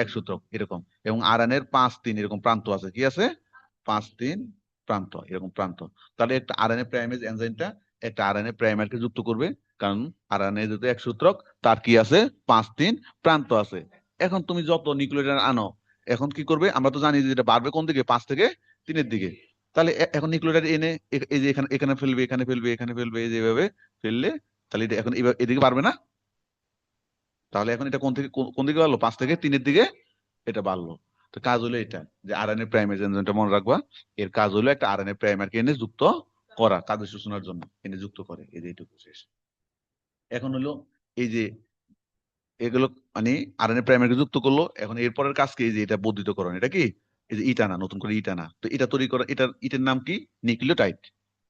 এক সূত্রক এরকম, এবং আরএনএর 5 3 এরকম প্রান্ত আছে, কি আছে 5 3 প্রান্ত, এরকম প্রান্ত। তাহলে একটা আরএনএ প্রাইমেজ এনজাইমটা একটা আরএনএ প্রাইমারকে যুক্ত করবে, কারণ আরএনএ যেহেতু এক সূত্রক, তার কি আছে, 5 3 প্রান্ত আছে। এখন তুমি যত নিউক্লিওটাইড আনো, এখন কি করবে, আমরা তো জানি যে এটা বাড়বে কোন দিকে, 5 থেকে 3-এর দিকে। তাহলে এখন নিউক্লিওটাইড এনে এই যে এখানে এখানে ফেলবে, এখানে ফেলবে, এখানে ফেলবে, এই যে এভাবে ফেললে, তাহলে এটা এখন এদিকে বাড়বে না? তাহলে এখন এটা কোন থেকে কোন দিকে বাড়লো, 5 থেকে 3-এর দিকে এটা বাড়লো। তো কাজ হলো এটা, যে আরএনএ প্রাইমার এনজাইমটা মনে রাখবা, এর কাজ হলো একটা আরএনএ প্রাইমারকে এনে যুক্ত করা, কাজে সূচনার জন্য এনে যুক্ত করে, এই যে এইটুকু শেষ। এখন হলো এই যে এগুলো মানে আরএনএ প্রাইমারকে যুক্ত করলো, এখন এরপরের কাজ কি, এই যে এটা বর্ধিতকরণ, এটা কি, এই যে ইটানা, নতুন করে ইটানা, তো এটা তৈরি করা, এটার নাম কি, নিউক্লিওটাইড।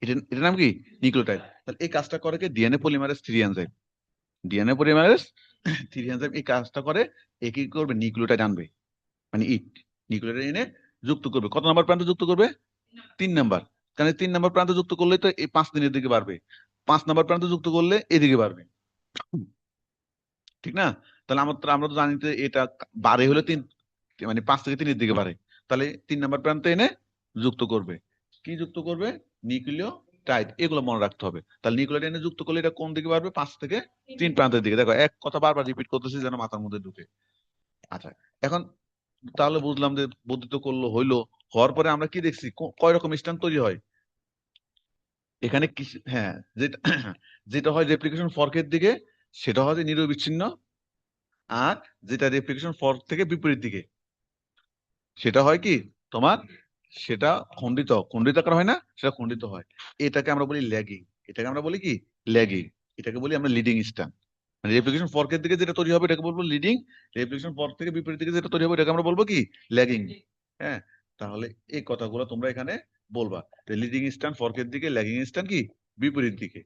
এটার নাম কি, নিউক্লিওটাইড। তাহলে এই কাজটা করে কি, DNA polymerase 3 enzyme. DNA polymerase 3 enzyme এই কাজটা করে, এ কি করবে, নিউক্লিওটাইড আনবে, মানে নিউক্লিওটাইড এনে যুক্ত করবে। কত নাম্বার প্রান্তে যুক্ত করবে, 3 নাম্বার। কারণ 3 নাম্বার প্রান্তে যুক্ত করলে তো এই 5 দিনের দিকে বাড়বে, 5 নাম্বার প্রান্তে যুক্ত করলে এদিকে বাড়বে, ঠিক না? তাহলে আমরা তো জানি যে এটা বাড়ে হলে 3, মানে 5 থেকে 3-এর দিকে বাড়ে। তাহলে 3 নাম্বার প্রান্তে এনে যুক্ত করবে, কি যুক্ত করবে, নিউক্লিওটাইড, এগুলো মনে রাখতে হবে। তাহলে নিউক্লিওটাইড এনে যুক্ত করলে এটা কোন দিকে বাড়বে, 5 থেকে 3 প্রান্তের দিকে। দেখো এক কথা বারবার রিপিট করতেছি যেন মাথার মধ্যে ঢুকে। আচ্ছা, এখন তাহলে বুঝলাম যে বর্ধিত করলো, হইলো, হওয়ার পরে আমরা কি দেখছি, কয় রকম স্ট্যান্ড তৈরি হয় এখানে, কি, হ্যাঁ, যেটা যেটা হয় রেপ্লিকেশন ফর্কের দিকে, সেটা হয় যে নিরবিচ্ছিন্ন। আর যেটা রেপ্লিকেশন ফর্ক থেকে বিপরীত দিকে, সেটা হয় কি তোমার, সেটা খণ্ডিত, খণ্ডিতাকার হয় না, সেটা খণ্ডিত হয়। এটাকে আমরা বলি ল্যাগিং। এটাকে আমরা বলি কি, ল্যাগিং। এটাকে বলি আমরা লিডিং স্ট্যান্ড। মানে রেপ্লিকেশন ফর্কের দিকে যেটা তৈরি হবে এটাকে বলবো লিডিং, রেপ্লিকেশন ফর্ক থেকে বিপরীত দিকে যেটা তৈরি হবে এটাকে আমরা বলবো কি, ল্যাগিং। হ্যাঁ, তাহলে এই কথাগুলো তোমরা এখানে বলবা, লিডিং স্ট্যান্ড ফর্কের দিকে, ল্যাগিং স্ট্যান্ড কি, বিপরীত দিকে।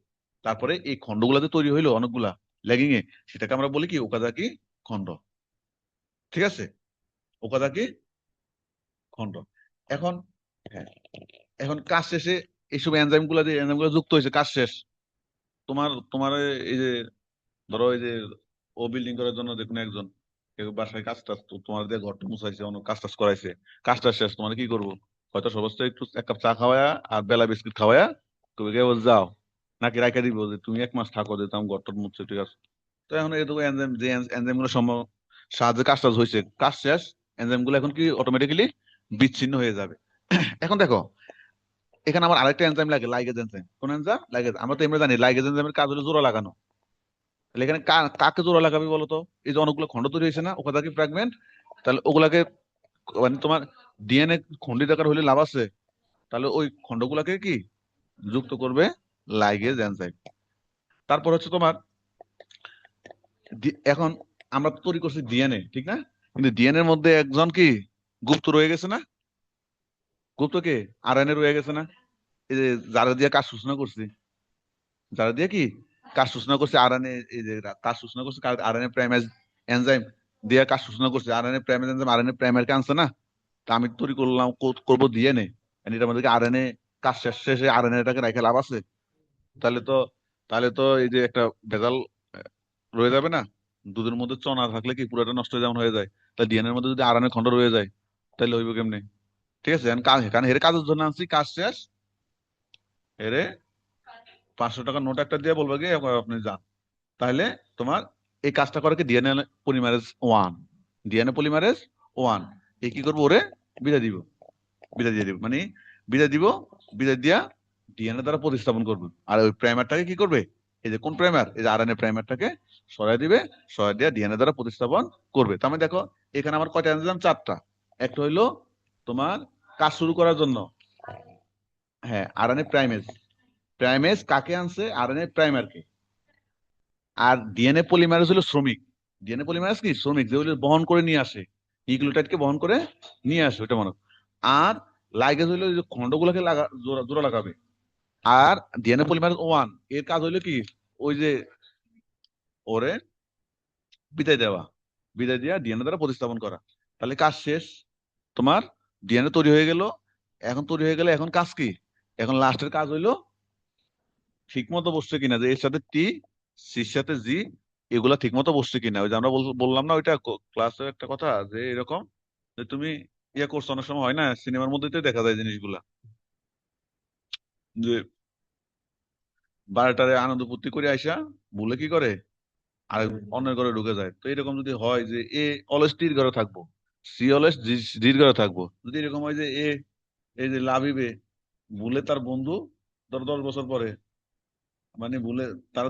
তারপরে এই খণ্ডগুলোতে তৈরি হইলো অনেকগুলা ল্যাগিং এ, সেটাকে আমরা বলি কি, ওকাজাকি খণ্ড। ঠিক আছে, ওকাজাকি খণ্ড। এখন, হ্যাঁ, এখন কাজ শেষে এইসব এনজাইম গুলা, যে এনজাইম গুলো যুক্ত হয়েছে, কাজ শেষ। তোমার তোমার এই যে ধরো এই যে ও বিল্ডিং করার জন্য যে কোনো একজন কেউ বাসায় কাজ টাজ, তো তোমার দিয়ে ঘরটা মুছাইছে, অন্য কাজ টাজ করাইছে, কাজটা শেষ, তোমার কি করবো, হয়তো সর্বোচ্চ একটু 1 কাপ চা খাওয়ায়া আর বেলা বিস্কিট খাওয়ায়া তুমি কে যাও, নাকি রাখা দিব যে তুমি 1 মাস থাকো, যে আমি ঘরটা মুছছে, ঠিক আছে। তো এখন এইটুকু এনজাইম, যে এনজাইম গুলো সাহায্যে কাজ টাজ হয়েছে, কাজ শেষ, এনজাইম গুলো এখন কি অটোমেটিক্যালি বিচ্ছিন্ন হয়ে যাবে। এখন দেখো, এখানে আমার আরেকটা এনজাইম লাগে, লাইগেজ এনজাইম। কোন এনজাইম, লাইগেজ। আমরা তো এমনি জানি লাইগেজ এনজাইমের কাজ হলো জোড়া লাগানো। তাহলে এখানে কাকে জোড়া লাগাবে বলতো, এই যে অনেকগুলো খন্ড তৈরি হয়েছে না, ওখানে কি ফ্র্যাগমেন্ট, তাহলে ওগুলাকে, মানে তোমার ডিএনএ খন্ডিত আকার হলে লাভ আছে, তাহলে ওই খন্ডগুলাকে কি যুক্ত করবে লাইগেজ এনজাইম। তারপর হচ্ছে তোমার এখন আমরা তো তৈরি করছি ডিএনএ, ঠিক না? কিন্তু ডিএনএ এর মধ্যে একজন কি গুপ্ত রয়ে গেছে না, গুপ্ত কে, আরএনএ রয়ে গেছে না, এই যে যারা দিয়ে কাজ সূচনা করছি, যারা দিয়ে কি কাজ সূচনা করছে আরএনএ, এই যে কাজ সূচনা করছে আরএনএ প্রাইমেজ এনজাইম দিয়ে কাজ সূচনা করছে, RNA primase enzyme RNA primer কে আনছে না। তা আমি তৈরি করলাম, করবো ডিএনএ, এটার মধ্যে আরএনএ কাজ শেষে আরএনএ টাকে রেখে লাভ আছে? তাহলে তো তাহলে তো এই যে একটা ভেজাল রয়ে যাবে না, দুধের মধ্যে চনা থাকলে কি পুরোটা নষ্ট যেমন হয়ে যায়, তাহলে ডিএনএ এর মধ্যে যদি আরএনএ খন্ড রয়ে যায়, তাহলে হইব কেমনে? ঠিক আছে, এখন কাজ, কারণ হেরে কাজের জন্য আনছি, কাজ শেষ, হেরে 500 টাকার নোট একটা দিয়ে বলবো কি এখন আপনি যান। তাহলে তোমার এই কাজটা করে কি, ডিএনএ পলিমারেজ 1, ডিএনএ পলিমারেজ 1, এই কি করবো, ওরে বিদায় দিব, বিদায় দিয়ে দিব, মানে বিদায় দিব, বিদায় দিয়া ডিএনএ দ্বারা প্রতিস্থাপন করবে। আর ওই প্রাইমারটাকে কি করবে, এই যে কোন প্রাইমার, এই যে আরএনএ প্রাইমারটাকে সরাই দিবে, সরাই দিয়ে ডিএনএ দ্বারা প্রতিস্থাপন করবে। তার মানে দেখো এখানে আমার কয়টা এনজাইম, 4টা। একটা হইলো তোমার কাজ শুরু করার জন্য, হ্যাঁ, আরএনএ প্রাইমেজ, প্রাইমেজ কাকে আনছে, আরএনএ প্রাইমারকে। আর ডিএনএ পলিমারেজ হলো শ্রমিক, ডিএনএ পলিমারেজ কি শ্রমিক, যেগুলো বহন করে নিয়ে আসে, নিউক্লিওটাইডকে বহন করে নিয়ে আসে, ওটা মনে রাখো। আর লাইগেজ হইলো যে খন্ডগুলোকে জোড়া জোড়া লাগাবে। আর ডিএনএ পলিমারেজ 1 এর কাজ হইলো কি, ওই যে ওরে বিদায় দেওয়া, বিদায় দিয়া ডিএনএ দ্বারা প্রতিস্থাপন করা। তাহলে কাজ শেষ, তোমার ডিএনএ তৈরি হয়ে গেল। এখন তৈরি হয়ে গেলে এখন কাজ কি, এখন লাস্টের কাজ হইলো ঠিক মতো বসছে কিনা, যে এর সাথে টি, সির সাথে জি, এগুলা ঠিক মতো বসছে কিনা। ওই যে আমরা বললাম না ওইটা ক্লাসের একটা কথা, যে এরকম যে তুমি ইয়ে করছো, অনেক সময় হয় না সিনেমার মধ্যে তো দেখা যায় জিনিসগুলা, যে বারোটারে আনন্দ ফুর্তি করে আইসা ভুলে কি করে আর অন্যের ঘরে ঢুকে যায়। তো এরকম যদি হয় যে এ অলস টির ঘরে থাকবো, সি অলস ডির ঘরে থাকবো, যদি এরকম হয় যে এ এই যে লাভিবে ভুলে তার বন্ধু ধর 10 বছর পরে, মানে ভুলে তারা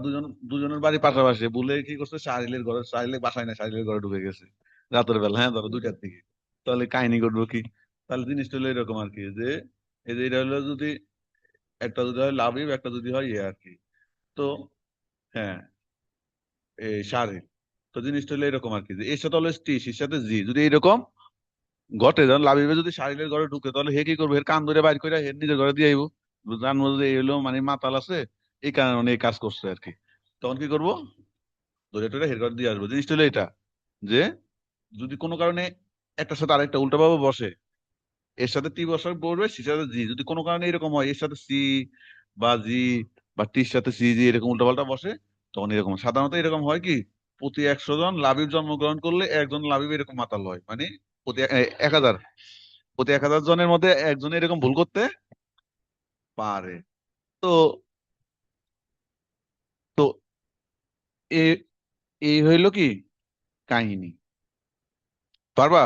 দুজনের বাড়ি পাশাপাশি, ভুলে কি করছে সাহিলের ঘরে, সাহিলের বাসায় না সাহিলের ঘরে ঢুকে গেছে রাতের বেলা, হ্যাঁ ধরো 2টার দিকে, তাহলে কাহিনী ঘটবো কি? তাহলে জিনিসটা হলো এরকম আর কি, যে এই যে এটা হলো যদি একটা যদি হয় লাভিব, একটা যদি হয় ইয়ে আর কি। তো হ্যাঁ, এই শাহরিল। তো জিনিসটা হলো এরকম আর কি, যে এর সাথে হলো টি, এর সাথে জি, যদি এরকম ঘটে, যখন লাবিবে যদি শাহরিলের ঘরে ঢুকে, তাহলে হে কি করবো, এর কান ধরে বাইর করে হে নিজের ঘরে দিয়ে আইবো, জানবো যে এই হলো মানে মাতাল আছে, এই কারণে এই কাজ করছে আর কি। তখন কি করবো, ধরে টরে হের ঘরে দিয়ে আসবো। জিনিসটা হলো এটা, যে যদি কোনো কারণে একটার সাথে আরেকটা উল্টাভাবে বসে, এর সাথে টি বসার পড়বে, সির সাথে জি, যদি কোনো কারণে এরকম হয় এর সাথে সি বা জি বা টির সাথে সি জি এরকম উল্টাপাল্টা বসে, তখন এরকম সাধারণত এরকম হয় কি, প্রতি 100 জন লাবিব জন্মগ্রহণ করলে একজন লাবিব এরকম মাতাল হয়, মানে প্রতি 1000, প্রতি 1000 জনের মধ্যে একজন এরকম ভুল করতে পারে। তো তো এ এই হইলো কি কাহিনী, পারবা?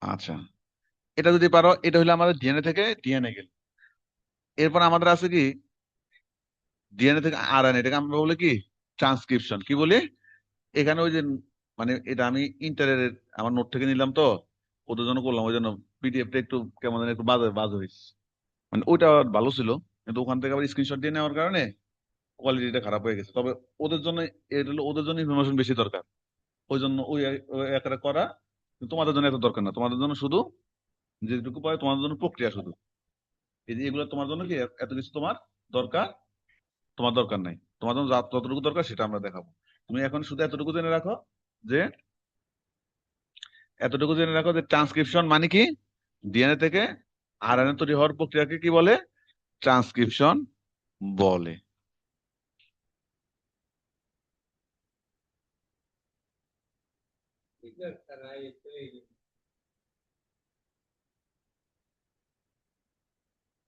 আচ্ছা, এটা যদি পারো, এটা হইলো আমাদের ডিএনএ থেকে ডিএনএ গেল। এরপর আমাদের আছে কি, ডিএনএ থেকে আরএনএ, এটাকে আমরা বলি কি ট্রান্সক্রিপশন, কি বলি এখানে ওই যে, মানে এটা আমি ইন্টারের আমার নোট থেকে নিলাম তো, ওদের জন্য করলাম, ওই জন্য পিডিএফটা একটু কেমন যেন একটু বাজে বাজে হয়েছে, মানে ওইটা ভালো ছিল, কিন্তু ওখান থেকে আবার স্ক্রিনশট দিয়ে নেওয়ার কারণে কোয়ালিটিটা খারাপ হয়ে গেছে। তবে ওদের জন্য, এটা হলো ওদের জন্য ইনফরমেশন বেশি দরকার, ওই জন্য ওই একটা করা। কিন্তু তোমাদের জন্য এত দরকার না, তোমাদের জন্য শুধু যেটুকু পারে তোমাদের জন্য প্রক্রিয়া শুধু, এই যে এগুলো তোমার জন্য কি এত কিছু তোমার দরকার, তোমার দরকার নাই, তোমার জন্য যতটুকু দরকার সেটা আমরা দেখাবো। তুমি এখন শুধু এতটুকু জেনে রাখো যে, এতটুকু জেনে রাখো যে ট্রান্সক্রিপশন মানে কি, ডিএনএ থেকে আরএনএ তৈরি হওয়ার প্রক্রিয়াকে কি বলে, ট্রান্সক্রিপশন বলে।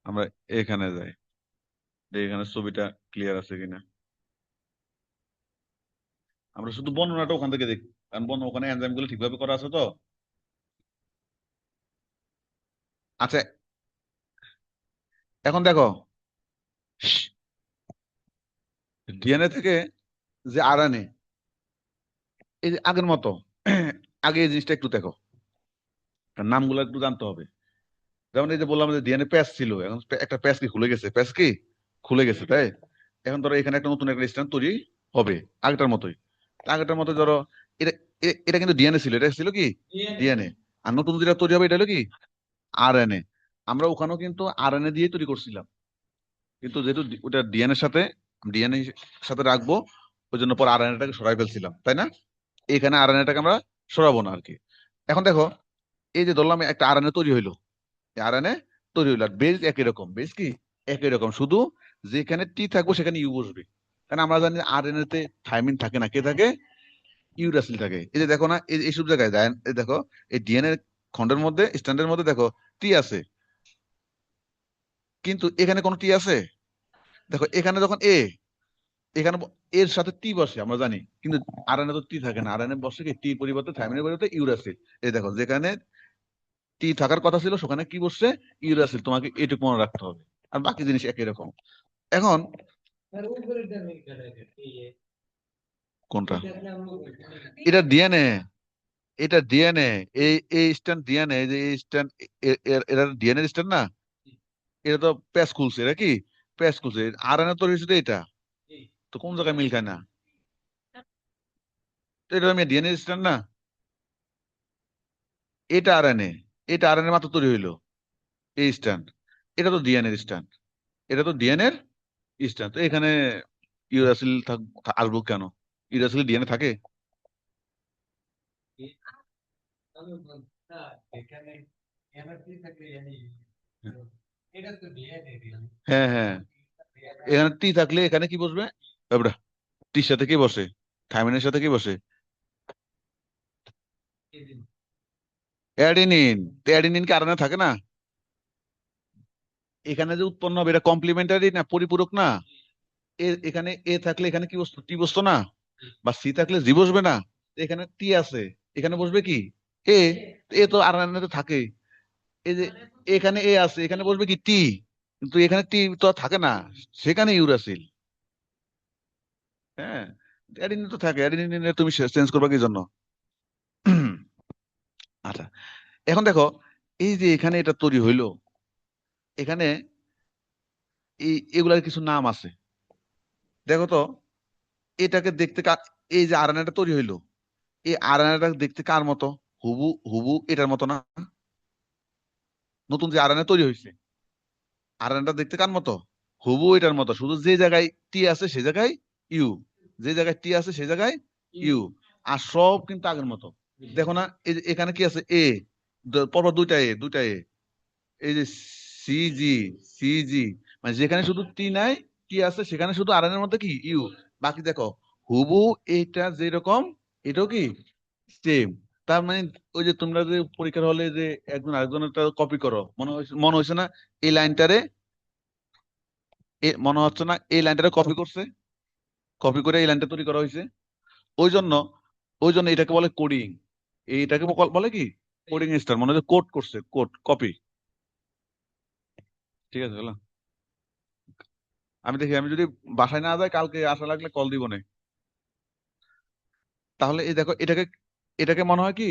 আমরা এখানে যাই, যে এখানে ছবিটা ক্লিয়ার আছে কিনা, আমরা শুধু বর্ণনাটা ওখান থেকে দেখি, কারণ ওখানে এনজাইম গুলো ঠিকভাবে করা আছে তো। আচ্ছা, এখন দেখো ডিএনএ থেকে যে আরএনএ, এই যে আগের মতো আগে এই জিনিসটা একটু দেখো, তার নামগুলো একটু জানতে হবে। যেমন এই যে বললাম যে ডিএনএ প্যাচ ছিল, এখন একটা প্যাচ কি খুলে গেছে, প্যাচ কি খুলে গেছে, তাই এখন ধরো এখানে একটা নতুন একটা স্ট্যান্ড তৈরি হবে আগেরটার মতোই। আগেরটার মতো ধরো, এটা এটা কিন্তু ডিএনএ ছিল, এটা ছিল কি ডিএনএ, আর নতুন যেটা তৈরি হবে এটা হলো কি আরএনএ। আমরা ওখানেও কিন্তু আরএনএ দিয়ে তৈরি করছিলাম, কিন্তু যেহেতু ওটা ডিএনএ সাথে, ডিএনএ সাথে রাখবো, ওই জন্য পর আরএনএটাকে সরাই ফেলছিলাম, তাই না? এখানে আরএনএটাকে আমরা সরাবো না আর কি। এখন দেখো, এই যে ধরলাম একটা আরএনএ তৈরি হইলো, আরএনএ তৈরি হইলো, আর বেজ একই রকম, বেজ কি একই রকম, শুধু যেখানে টি থাকবো সেখানে ইউ বসবে। কারণ আমরা জানি আরএনএ তে থাইমিন থাকে না, কে থাকে, ইউরাসিল থাকে। এই যে দেখো না, এইসব জায়গায় যায়, এই দেখো এই ডিএনএ খন্ডের মধ্যে, স্ট্যান্ডের মধ্যে দেখো টি আছে, কিন্তু এখানে কোনো টি আছে, দেখো এখানে যখন এখানে এর সাথে টি বসে আমরা জানি, কিন্তু আরএনএ তো টি থাকে না, আরএনএ বসে কি টি পরিবর্তে থাইমিনের পরিবর্তে ইউরাসিল। এই দেখো যেখানে টি থাকার কথা ছিল সেখানে কি বসছে, ইউরাসিল, তোমাকে এটুকু মনে রাখতে হবে, আর বাকি জিনিস একই রকম। এখন কোনটা, এটা ডিএনএ, এটা ডিএনএ, এই এই স্ট্যান্ড ডিএনএ, যে এই স্ট্যান্ড, এটা ডিএনএ স্ট্যান্ড না, এটা তো প্যাচ খুলছে, এটা কি প্যাচ খুলছে, আরএনএ তো হয়েছে এটা, তো কোন জায়গায় মিল খায় না, তো এটা আমি ডিএনএ স্ট্যান্ড না, এটা আরএনএ, এটা আরএনএ মাত্র তৈরি হইলো, এই স্ট্যান্ড, এটা তো ডিএনএ স্ট্যান্ড, এটা তো ডিএনএর স্ট্যান্ড, তো এখানে ইউরাসিল আসবো কেন, ইউরাসিল ডিএনএ থাকে। হ্যাঁ হ্যাঁ, এখানে টি থাকলে এখানে কি বসবে, এবড়া, টির সাথে কি বসে, থাইমিনের সাথে কি বসে, অ্যাডিনিন। তো অ্যাডিনিন কি আরএনএ থাকে না, এখানে যে উৎপন্ন হবে এটা কমপ্লিমেন্টারি না, পরিপূরক না? এখানে এ থাকলে এখানে কি বসতো, টি বসতো না? বা সি থাকলে জি বসবে না? তো এখানে টি আছে, এখানে বসবে কি, এ। এ তো আর তো থাকে। এই যে এখানে এ আছে, এখানে বসবে কি, টি। কিন্তু এখানে টি তো আর থাকে না, সেখানে ইউরাসিল। হ্যাঁ, অ্যাডিনিন তো থাকে, অ্যাডিনিন তুমি চেঞ্জ করবে কি জন্য? আচ্ছা, এখন দেখো, এই যে এখানে এটা তৈরি হইলো, এখানে এই এগুলার কিছু নাম আছে। দেখো তো, এটাকে দেখতে এই যে আরএনএটা তৈরি হইলো, এই আরএনএটা দেখতে কার মতো? হুবু হুবু এটার মতো না? নতুন যে আরএনএ তৈরি হয়েছে, আরএনএটা দেখতে কার মতো? হুবু এটার মতো, শুধু যে জায়গায় টি আছে সে জায়গায় ইউ, যে জায়গায় টি আছে সে জায়গায় ইউ। আর সব কিন্তু আগের মতো। দেখো না, এই যে এখানে কি আছে, এ, পরপর দুইটা এ, দুইটা এ। এই যে সিজি, সিজি, মানে যেখানে শুধু টি নাই, টি আছে সেখানে শুধু আর এর মধ্যে কি ইউ। বাকি দেখো, হুবু এটা যেরকম, এটাও কি সেম। তার মানে ওই যে তোমরা যে পরীক্ষার হলে যে একজন আরেকজনের কপি করো, মনে হয়েছে না? এই লাইনটারে, মনে হচ্ছে না এই লাইনটারে কপি করছে, কপি করে এই লাইনটা তৈরি করা হয়েছে। ওই জন্য, ওই জন্য এটাকে বলে কোডিং। এইটাকে বলে কি, কোডিং স্টার, মনে হচ্ছে কোড করছে, কোড কপি। ঠিক আছে, হলো। আমি দেখি, আমি যদি বাসায় না যাই, কালকে আসা লাগলে কল দিব না। তাহলে এই দেখো, এটাকে, এটাকে মনে হয় কি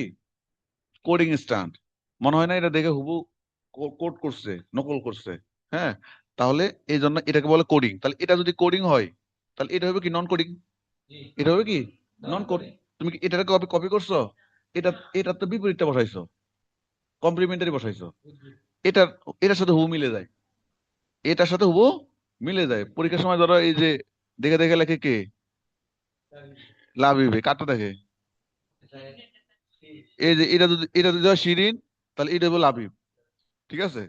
কোডিং স্ট্যান্ড, মনে হয় না এটা দেখে হুবু কোড করছে, নকল করছে। হ্যাঁ, তাহলে এই জন্য এটাকে বলে কোডিং। তাহলে এটা যদি কোডিং হয়, তাহলে এটা হবে কি নন কোডিং। এটা হবে কি নন কোড। তুমি কি এটাকে কপি কপি করছো? এটা, এটা তো বিপরীতটা বসাইছো, কমপ্লিমেন্টারি বসাইছো। এটার, এটার সাথে হুবু মিলে যায়, এটার সাথে হুবু মিলে যায়। পরীক্ষার সময় ধরো এই যে দেখে দেখে লেখে কে, লাভিবে কারটা দেখে। এই যে এটা যদি হয় শিরিন, তাহলে এটা হবে লাবিব। ঠিক আছে,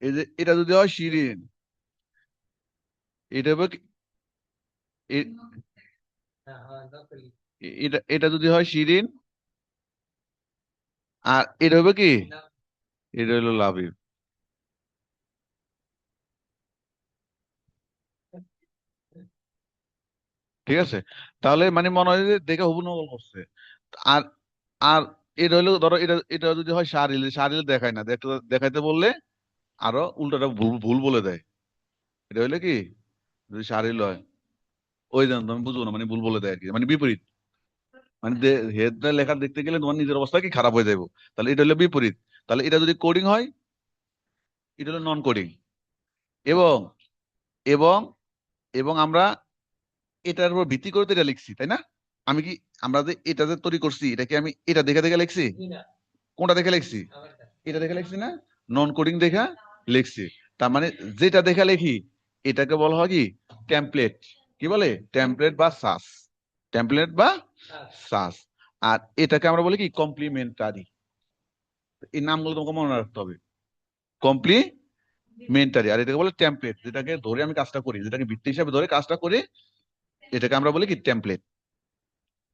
এই যে এটা যদি হয় শিরিন, এটা হবে এ- এটা এটা যদি হয় শিরিন, আর এটা হবে কি, এটা হলো লাবিব। ঠিক আছে, তাহলে মানে মনে হয় যে দেখে হুবহু নকল করছে। আর, আর এটা হলো ধরো, এটা এটা যদি হয় শাহরিল, শাহরিল দেখায় না, দেখাইতে বললে আরো উল্টাটা ভুল ভুল বলে দেয়। এটা হইলে কি, যদি শাহরিল হয়, ওই জানো তুমি বুঝবো না, মানে ভুল বলে দেয় আর কি, মানে বিপরীত। মানে হেডটা লেখা দেখতে গেলে তোমার নিজের অবস্থা কি খারাপ হয়ে যাবে। তাহলে এটা হলো বিপরীত। তাহলে এটা যদি কোডিং হয়, এটা হলো নন কোডিং। এবং, এবং, এবং আমরা এটার উপর ভিত্তি করে তো এটা লিখছি, তাই না? আমি কি, আমরা যে এটা যে তৈরি করছি, এটা কি আমি এটা দেখে দেখে লিখছি? কোনটা দেখে লিখছি? এটা দেখে লিখছি না, নন কোডিং দেখা লিখছি। তার মানে যেটা দেখে লিখি, এটাকে বলা হয় কি টেমপ্লেট। কি বলে, টেমপ্লেট বা সাস, টেমপ্লেট বা সাস। আর এটাকে আমরা বলি কি কমপ্লিমেন্টারি। এই নামগুলো তোমাকে মনে রাখতে হবে, কমপ্লিমেন্টারি। আর এটাকে বলে টেমপ্লেট, যেটাকে ধরে আমি কাজটা করি, যেটাকে ভিত্তি হিসাবে ধরে কাজটা করি, এটাকে আমরা বলি কি টেমপ্লেট।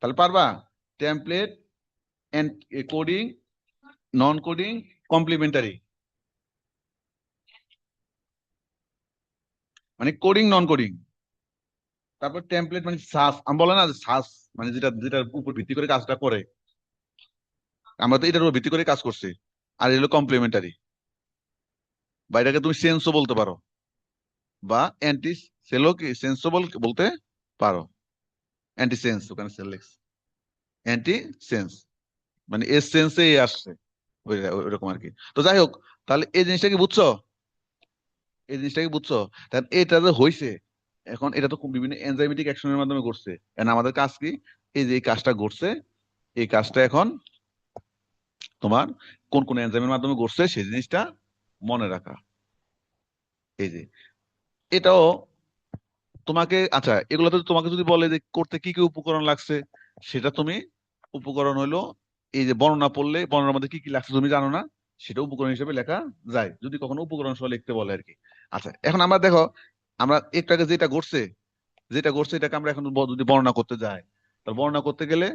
তাহলে পারবা, template, and coding, non coding, complementary. মানে কোডিং, নন কোডিং, তারপর টেমপ্লেট মানে সাস। আমি বলে না সাস, মানে যেটা যেটার উপর ভিত্তি করে কাজটা করে, আমরা তো এটার উপর ভিত্তি করে কাজ করছি। আর এগুলো কমপ্লিমেন্টারি, বা এটাকে তুমি সেন্সও বলতে পারো, বা অ্যান্টি সেলও কি সেন্সও বলতে পারো। অ্যান্টি সেন্স, ওখানে সেলেক্স, অ্যান্টি সেন্স, মানে এর সেন্সে আসছে, ওইরকম আর কি। তো যাই হোক, তাহলে এই জিনিসটা কি বুঝছো? এই জিনিসটা কি বুঝছো? তাহলে এটা যে হয়েছে, এখন এটা তো খুব বিভিন্ন এনজাইমেটিক অ্যাকশনের মাধ্যমে ঘটছে। এখন আমাদের কাজ কি, এই যে এই কাজটা ঘটছে, এই কাজটা এখন তোমার কোন কোন এনজাইমের মাধ্যমে ঘটছে সেই জিনিসটা মনে রাখা। এই যে এটাও তোমাকে, আচ্ছা এগুলোতে তোমাকে যদি বলে যে করতে কি কি উপকরণ লাগছে, সেটা তুমি, উপকরণ হইলো এই যে বর্ণনা পড়লে বর্ণনার মধ্যে কি কি লাগছে তুমি জানো না, সেটা উপকরণ হিসেবে লেখা যায়, যদি কখনো উপকরণ সহ লিখতে বলে আর কি। আচ্ছা, এখন আমরা দেখো, আমরা একটু আগে যেটা ঘটছে, যেটা ঘটছে এটাকে আমরা এখন যদি বর্ণনা করতে যাই, তাহলে বর্ণনা করতে গেলে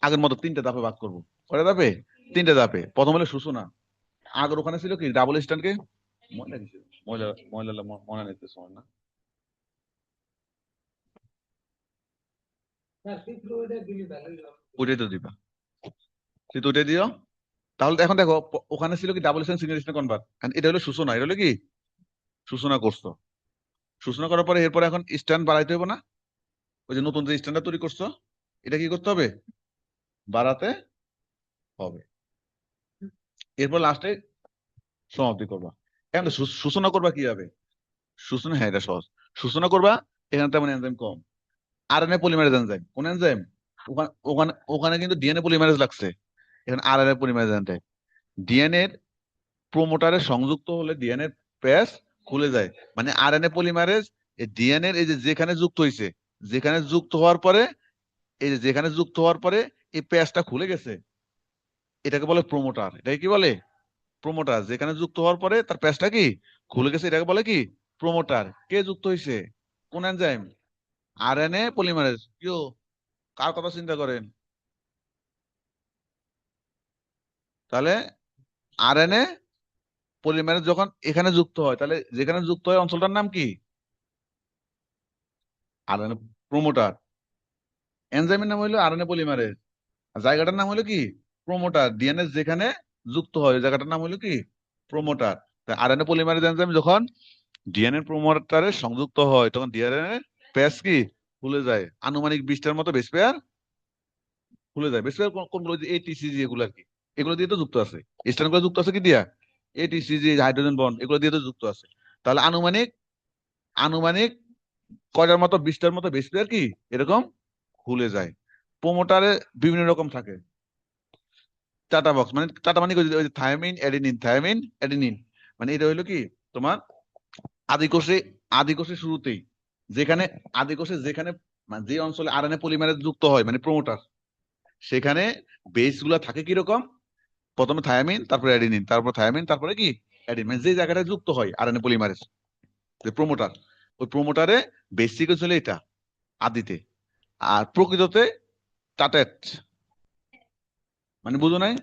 আগের মতো তিনটা ধাপে ভাগ করবো। কয়টা ধাপে? তিনটা ধাপে। প্রথম হলো সূচনা। আগের ওখানে ছিল কি ডাবল স্ট্যান্ডকে ময়লা কিছু ময়লা ময়লা মনে নিতেছ না? ওইটাই তো দিবা, তুই তো ওইটাই দিও। তাহলে তো এখন দেখো ওখানে ছিল কি double stand single stand convert, এটা হলো সূচনা, এটা হলো কি সূচনা করছো। সূচনা করার পরে এরপরে এখন স্ট্যান্ড বাড়াইতে হবে না? ওই যে নতুন যে স্ট্যান্ডটা তৈরি করছো, এটা কি করতে হবে? বাড়াতে হবে। এরপর লাস্টে সমাপ্তি করবা। এখন তো সূচনা করবা কিভাবে? সূচনা, হ্যাঁ এটা সহজ। সূচনা করবা, এখানে তেমন এনজাইম কম। আরএনএ পলিমারেজ এনজাইম, কোন এনজাইম? ওখানে ওখানে ওখানে কিন্তু ডিএনএ পলিমারেজ লাগছে, এখানে আরএনএ পলিমারেজ এনজাইম। ডিএনএ প্রোমোটারে সংযুক্ত হলে ডিএনএ প্যাচ খুলে যায়, মানে আরএনএ পলিমারেজ ডিএনএ এই যে যেখানে যুক্ত হয়েছে, যেখানে যুক্ত হওয়ার পরে, এই যে যেখানে যুক্ত হওয়ার পরে এই প্যাচটা খুলে গেছে, এটাকে বলে প্রোমোটার। এটাকে কি বলে? প্রোমোটার। যেখানে যুক্ত হওয়ার পরে তার প্যাচটা কি খুলে গেছে, এটাকে বলে কি প্রোমোটার। কে যুক্ত হয়েছে? কোন এনজাইম? RNA polymerase. কেউ কার কথা চিন্তা করেন? তাহলে আরএনএ পলিমারেজ যখন এখানে যুক্ত হয়, তাহলে যেখানে যুক্ত হয় অঞ্চলটার নাম কি? RNA promoter. এনজাইমের নাম হলো আরএনএ পলিমারেজ, জায়গাটার নাম হলো কি প্রোমোটার। ডিএনএ যেখানে যুক্ত হয় ওই জায়গাটার নাম হলো কি প্রোমোটার। আরএনএ পলিমারেজ এনজাইম যখন ডিএনএ প্রোমোটারে সংযুক্ত হয় তখন ডিএনএ পেজ কি খুলে যায়, আনুমানিক 20টার মতো বেস পেয়ার খুলে যায়। বেস পেয়ার কোনগুলো? যে এটিসিজি, এগুলো আর কি, এগুলো দিয়ে তো যুক্ত আছে। স্ট্যান্ড গুলো যুক্ত আছে কি দিয়া? এটিসিজি, হাইড্রোজেন বন্ড, এগুলো দিয়ে তো যুক্ত আছে। তাহলে আনুমানিক আনুমানিক কয়টার মতো, 20টার মতো বেস পেয়ার কি এরকম খুলে যায়। প্রোমোটারে বিভিন্ন রকম থাকে। টাটা বক্স মানে টাটা মানে কি? ওই যে থায়ামিন অ্যাডেনিন, থায়ামিন অ্যাডেনিন, মানে এটা হইলো কি তোমার আদিকোষে, আদিকোষের শুরুতেই যেখানে, আদিকোষে যেখানে মানে যে অঞ্চলে আরএনএ পলিমারেজ যুক্ত হয় মানে প্রোমোটার, সেখানে বেস গুলা থাকে কিরকম? প্রথমে থায়ামিন, তারপরে অ্যাডেনিন, তারপর থায়ামিন, তারপরে কি অ্যাডেনিন, মানে যে জায়গাটা যুক্ত হয় আরএনএ পলিমারেজ, যে প্রোমোটার, ওই প্রোমোটারে বেসিক হচ্ছে এটা আদিতে। আর প্রকৃততে টাটেট, মানে বুঝো নাই?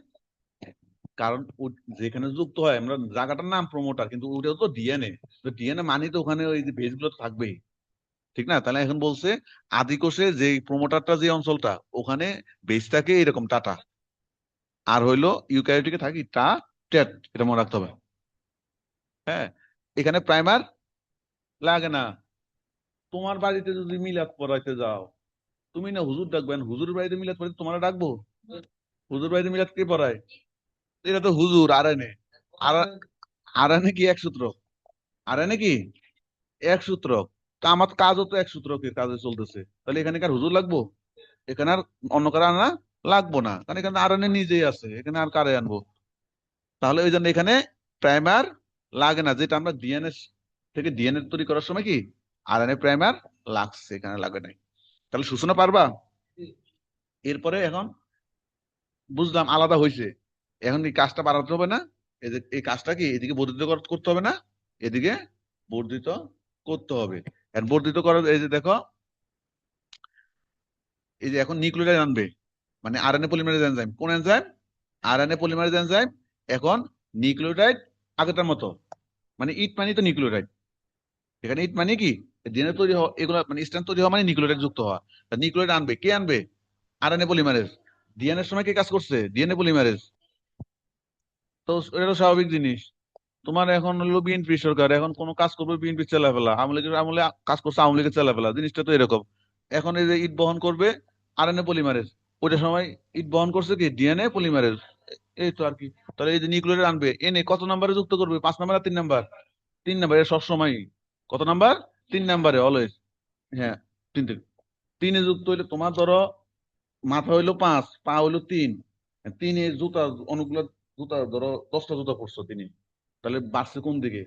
কারণ যেখানে যুক্ত হয় আমরা জায়গাটার নাম প্রোমোটার, কিন্তু ওটাও তো ডিএনএ। তো ডিএনএ মানে তো ওখানে ওই যে বেস গুলো তো থাকবেই, ঠিক না? তাহলে এখন বলছে আদিকোষে যে প্রোমোটারটা যে অঞ্চলটা, ওখানে বেসটাকে এরকম টাটা, আর হইলো ইউক্যারিওটিকে থাকি টা টেট, এটা মনে রাখতে হবে। হ্যাঁ, এখানে প্রাইমার লাগে না। তোমার বাড়িতে যদি মিলাদ পড়াইতে যাও, তুমি না হুজুর ডাকবেন, হুজুর বাড়িতে মিলাদ পড়াইতে তোমার ডাকবো? হুজুর বাড়িতে মিলাদ কে পড়ায়? এটা তো হুজুর। আর এনে আর আর এনে কি এক সূত্র? আর এনে কি এক সূত্র? তা আমার কাজও তো এক সূত্র কাজে চলতেছে, তাহলে এখানে কার হুজুর লাগবো? এখানে আর অন্য কারো আনা লাগবো না, কারণ এখানে আর এনে নিজেই আছে, এখানে আর কারে আনবো? তাহলে ওই জন্য এখানে প্রাইমার লাগে না, যেটা আমরা ডিএনএ থেকে ডিএনএ তৈরি করার সময় কি আর এন এ প্রাইমার লাগছে, এখানে লাগে নাই। তাহলে সূচনা পারবা? এরপরে এখন বুঝলাম আলাদা হয়েছে, এখন এই কাজটা বাড়াতে হবে না? এই যে এই কাজটা কি এদিকে বর্ধিত করতে হবে না, এদিকে বর্ধিত করতে হবে। আর বর্ধিত করার এই যে দেখো, এই যে এখন নিউক্লিওটাইড আনবে, মানে আরএনএ পলিমারেজ এনজাইম। কোন এনজাইম? RNA polymerase enzyme. এখন নিউক্লিওটাইড আগেরটার মতো, মানে ইট মানে তো নিউক্লিওটাইড, এখানে ইট মানে কি ডিএনএ তৈরি হওয়া, এগুলো মানে স্ট্র্যান্ড তৈরি হওয়া মানে নিউক্লিওটাইড যুক্ত হওয়া। নিউক্লিওটাইড আনবে, কে আনবে? RNA polymerase. ডিএনএর সময় কে কাজ করছে? DNA polymerase. তো এটা তো স্বাভাবিক জিনিস। তোমার এখন হলো বিএনপি সরকার, এখন কোন কাজ করবে বিএনপি চালাফেলা, আওয়ামী লীগের আমলে কাজ করছে আওয়ামী লীগের চালাফেলা, জিনিসটা তো এরকম। এখন এই যে ইট বহন করবে আরএনএ পলিমারেজ, ওইটার সময় ইট বহন করছে কি ডিএনএ পলিমারেজ। এই তো আর কি। তাহলে এই যে নিউক্লিওটাইড আনবে, এনে কত নাম্বারে যুক্ত করবে? 5 নাম্বার আর 3 নাম্বার? 3 নাম্বার, সবসময়। কত নাম্বার? 3 নাম্বারে অলওয়েজ। হ্যাঁ, তিনটে। তিনে যুক্ত হইলে তোমার ধরো মাথা হইলো 5, পা হইলো 3, তিনে জুতা অনুগুলা, জুতা ধরো 10টা জুতা পরছো তিনি, তাহলে বাড়ছে কোন দিকে?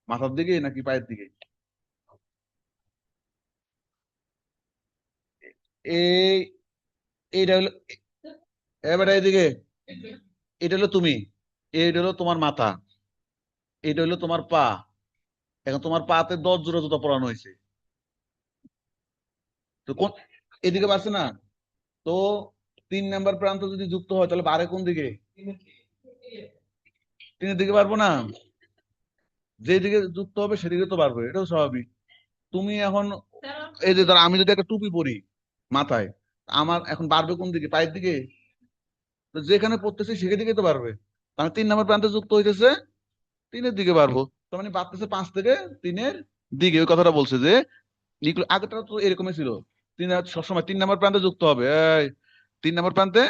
মাথার দিকে নাকি পায়ের দিকে? এই এইটা হলো, এবারে এইদিকে, এটা হলো তুমি, এইটা হলো তোমার মাথা, এটা হলো তোমার পা। এখন তোমার পাতে 10 জোড়া জুতা পরানো হয়েছে, তো কোন এদিকে বাড়ছে না? তো 3 নাম্বার প্রান্ত যদি যুক্ত হয় তাহলে বাড়ে কোন দিকে? 3-এর দিকে পারবো না? যেদিকে যুক্ত হবে সেদিকে তো বাড়বে, এটাও স্বাভাবিক। তুমি এখন এই যে ধর আমি যদি একটা টুপি পরি মাথায়, আমার এখন বাড়বে কোন দিকে? পায়ের দিকে? তো যেখানে পড়তেছি সেদিকে তো বাড়বে। মানে 3 নম্বর প্রান্তে যুক্ত হইতেছে, 3-এর দিকে বাড়বো। তার মানে বাড়তেছে 5 থেকে 3-এর দিকে। ওই কথাটা বলছে যে আগেটা তো এরকমই ছিল, সবসময় 3 নম্বর প্রান্তে যুক্ত হবে। এই 3 নম্বর প্রান্তে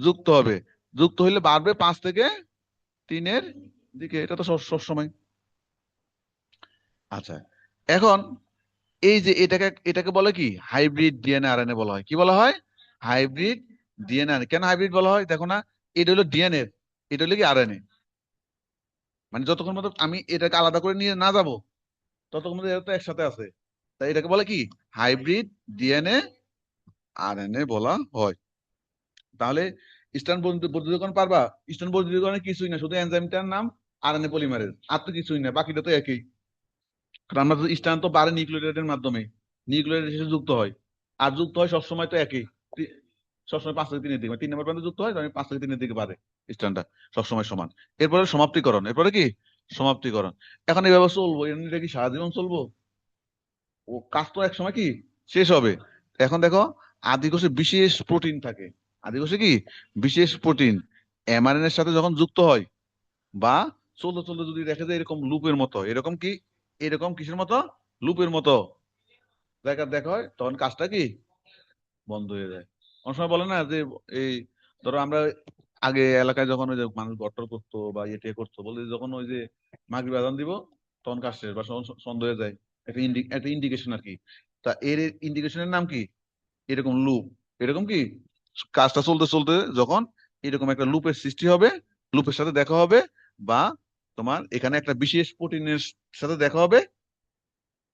যুক্ত হবে, যুক্ত হইলে বাড়বে 5 থেকে 3-এর দিকে। এটা তো সবসময়। আচ্ছা, এখন এই যে এটাকে এটাকে বলে কি? হাইব্রিড ডিএনএ আরএনএ বলা হয়। কি বলা হয়? Hybrid DNA. কেন হাইব্রিড বলা হয় দেখো না, এটা হলো ডিএনএ, এটা হলো কি আরএনএ। মানে যতক্ষণ মতো আমি এটাকে আলাদা করে নিয়ে না যাব, ততক্ষণ মতো এটা তো একসাথে আছে। তাই এটাকে বলে কি? হাইব্রিড ডিএনএ আরএনএ বলা হয়। তাহলে স্ট্যান্ড বর্ধিতকরণ পারবা? স্ট্যান্ড বর্ধিতকরণে কিছুই না, শুধু এনজাইমটার নাম আরএনএ পলিমারেজ, আর তো কিছুই না, বাকিটা তো একই। কারণ আমরা তো স্ট্যান্ড তো বাড়ে নিউক্লিওটাইডের মাধ্যমে, নিউক্লিওটাইড এসে যুক্ত হয়। আর যুক্ত হয় সবসময় তো একই, তি- সবসময় 5 থেকে 3-এর দিকে, মানে 3 নম্বর পর্যন্ত যুক্ত হয়, মানে 5 থেকে 3-এর দিকে বাড়ে স্ট্যান্ডটা সবসময় সমান। এরপরে সমাপ্তিকরণ, এরপরে কি? সমাপ্তিকরণ। এখন এইভাবে চলবো, এটা কি সারা জীবন চলবো? ও কাজ তো এক সময় কি শেষ হবে। এখন দেখো, আদিকোষে বিশেষ প্রোটিন থাকে। আদিকোষে কি? বিশেষ প্রোটিন এমআরএন এর সাথে যখন যুক্ত হয়, বা চলতে চলতে যদি দেখা যায় এরকম লুপের মতো, এরকম কি, এরকম কিসের মতো? লুপের মতো দেখা হয়, তখন কাজটা কি বন্ধ হয়ে যায়। অনেক সময় বলে না যে এই ধরো আমরা আগে এলাকায় যখন ওই যে মানুষ গট্টর করতো বা ইয়ে করতো, বলে যে যখন ওই যে মাগরিব আজান দিব তখন কাজ শেষ বা সন্ধ্যা হয়ে যায়, একটা ইন্ডিকেশন আর কি। তা এর ইন্ডিকেশনের নাম কি? এরকম লুপ। এরকম কি কাজটা চলতে চলতে যখন এরকম একটা লুপের সৃষ্টি হবে, লুপের সাথে দেখা হবে, বা তোমার এখানে একটা বিশেষ প্রোটিনের সাথে দেখা হবে,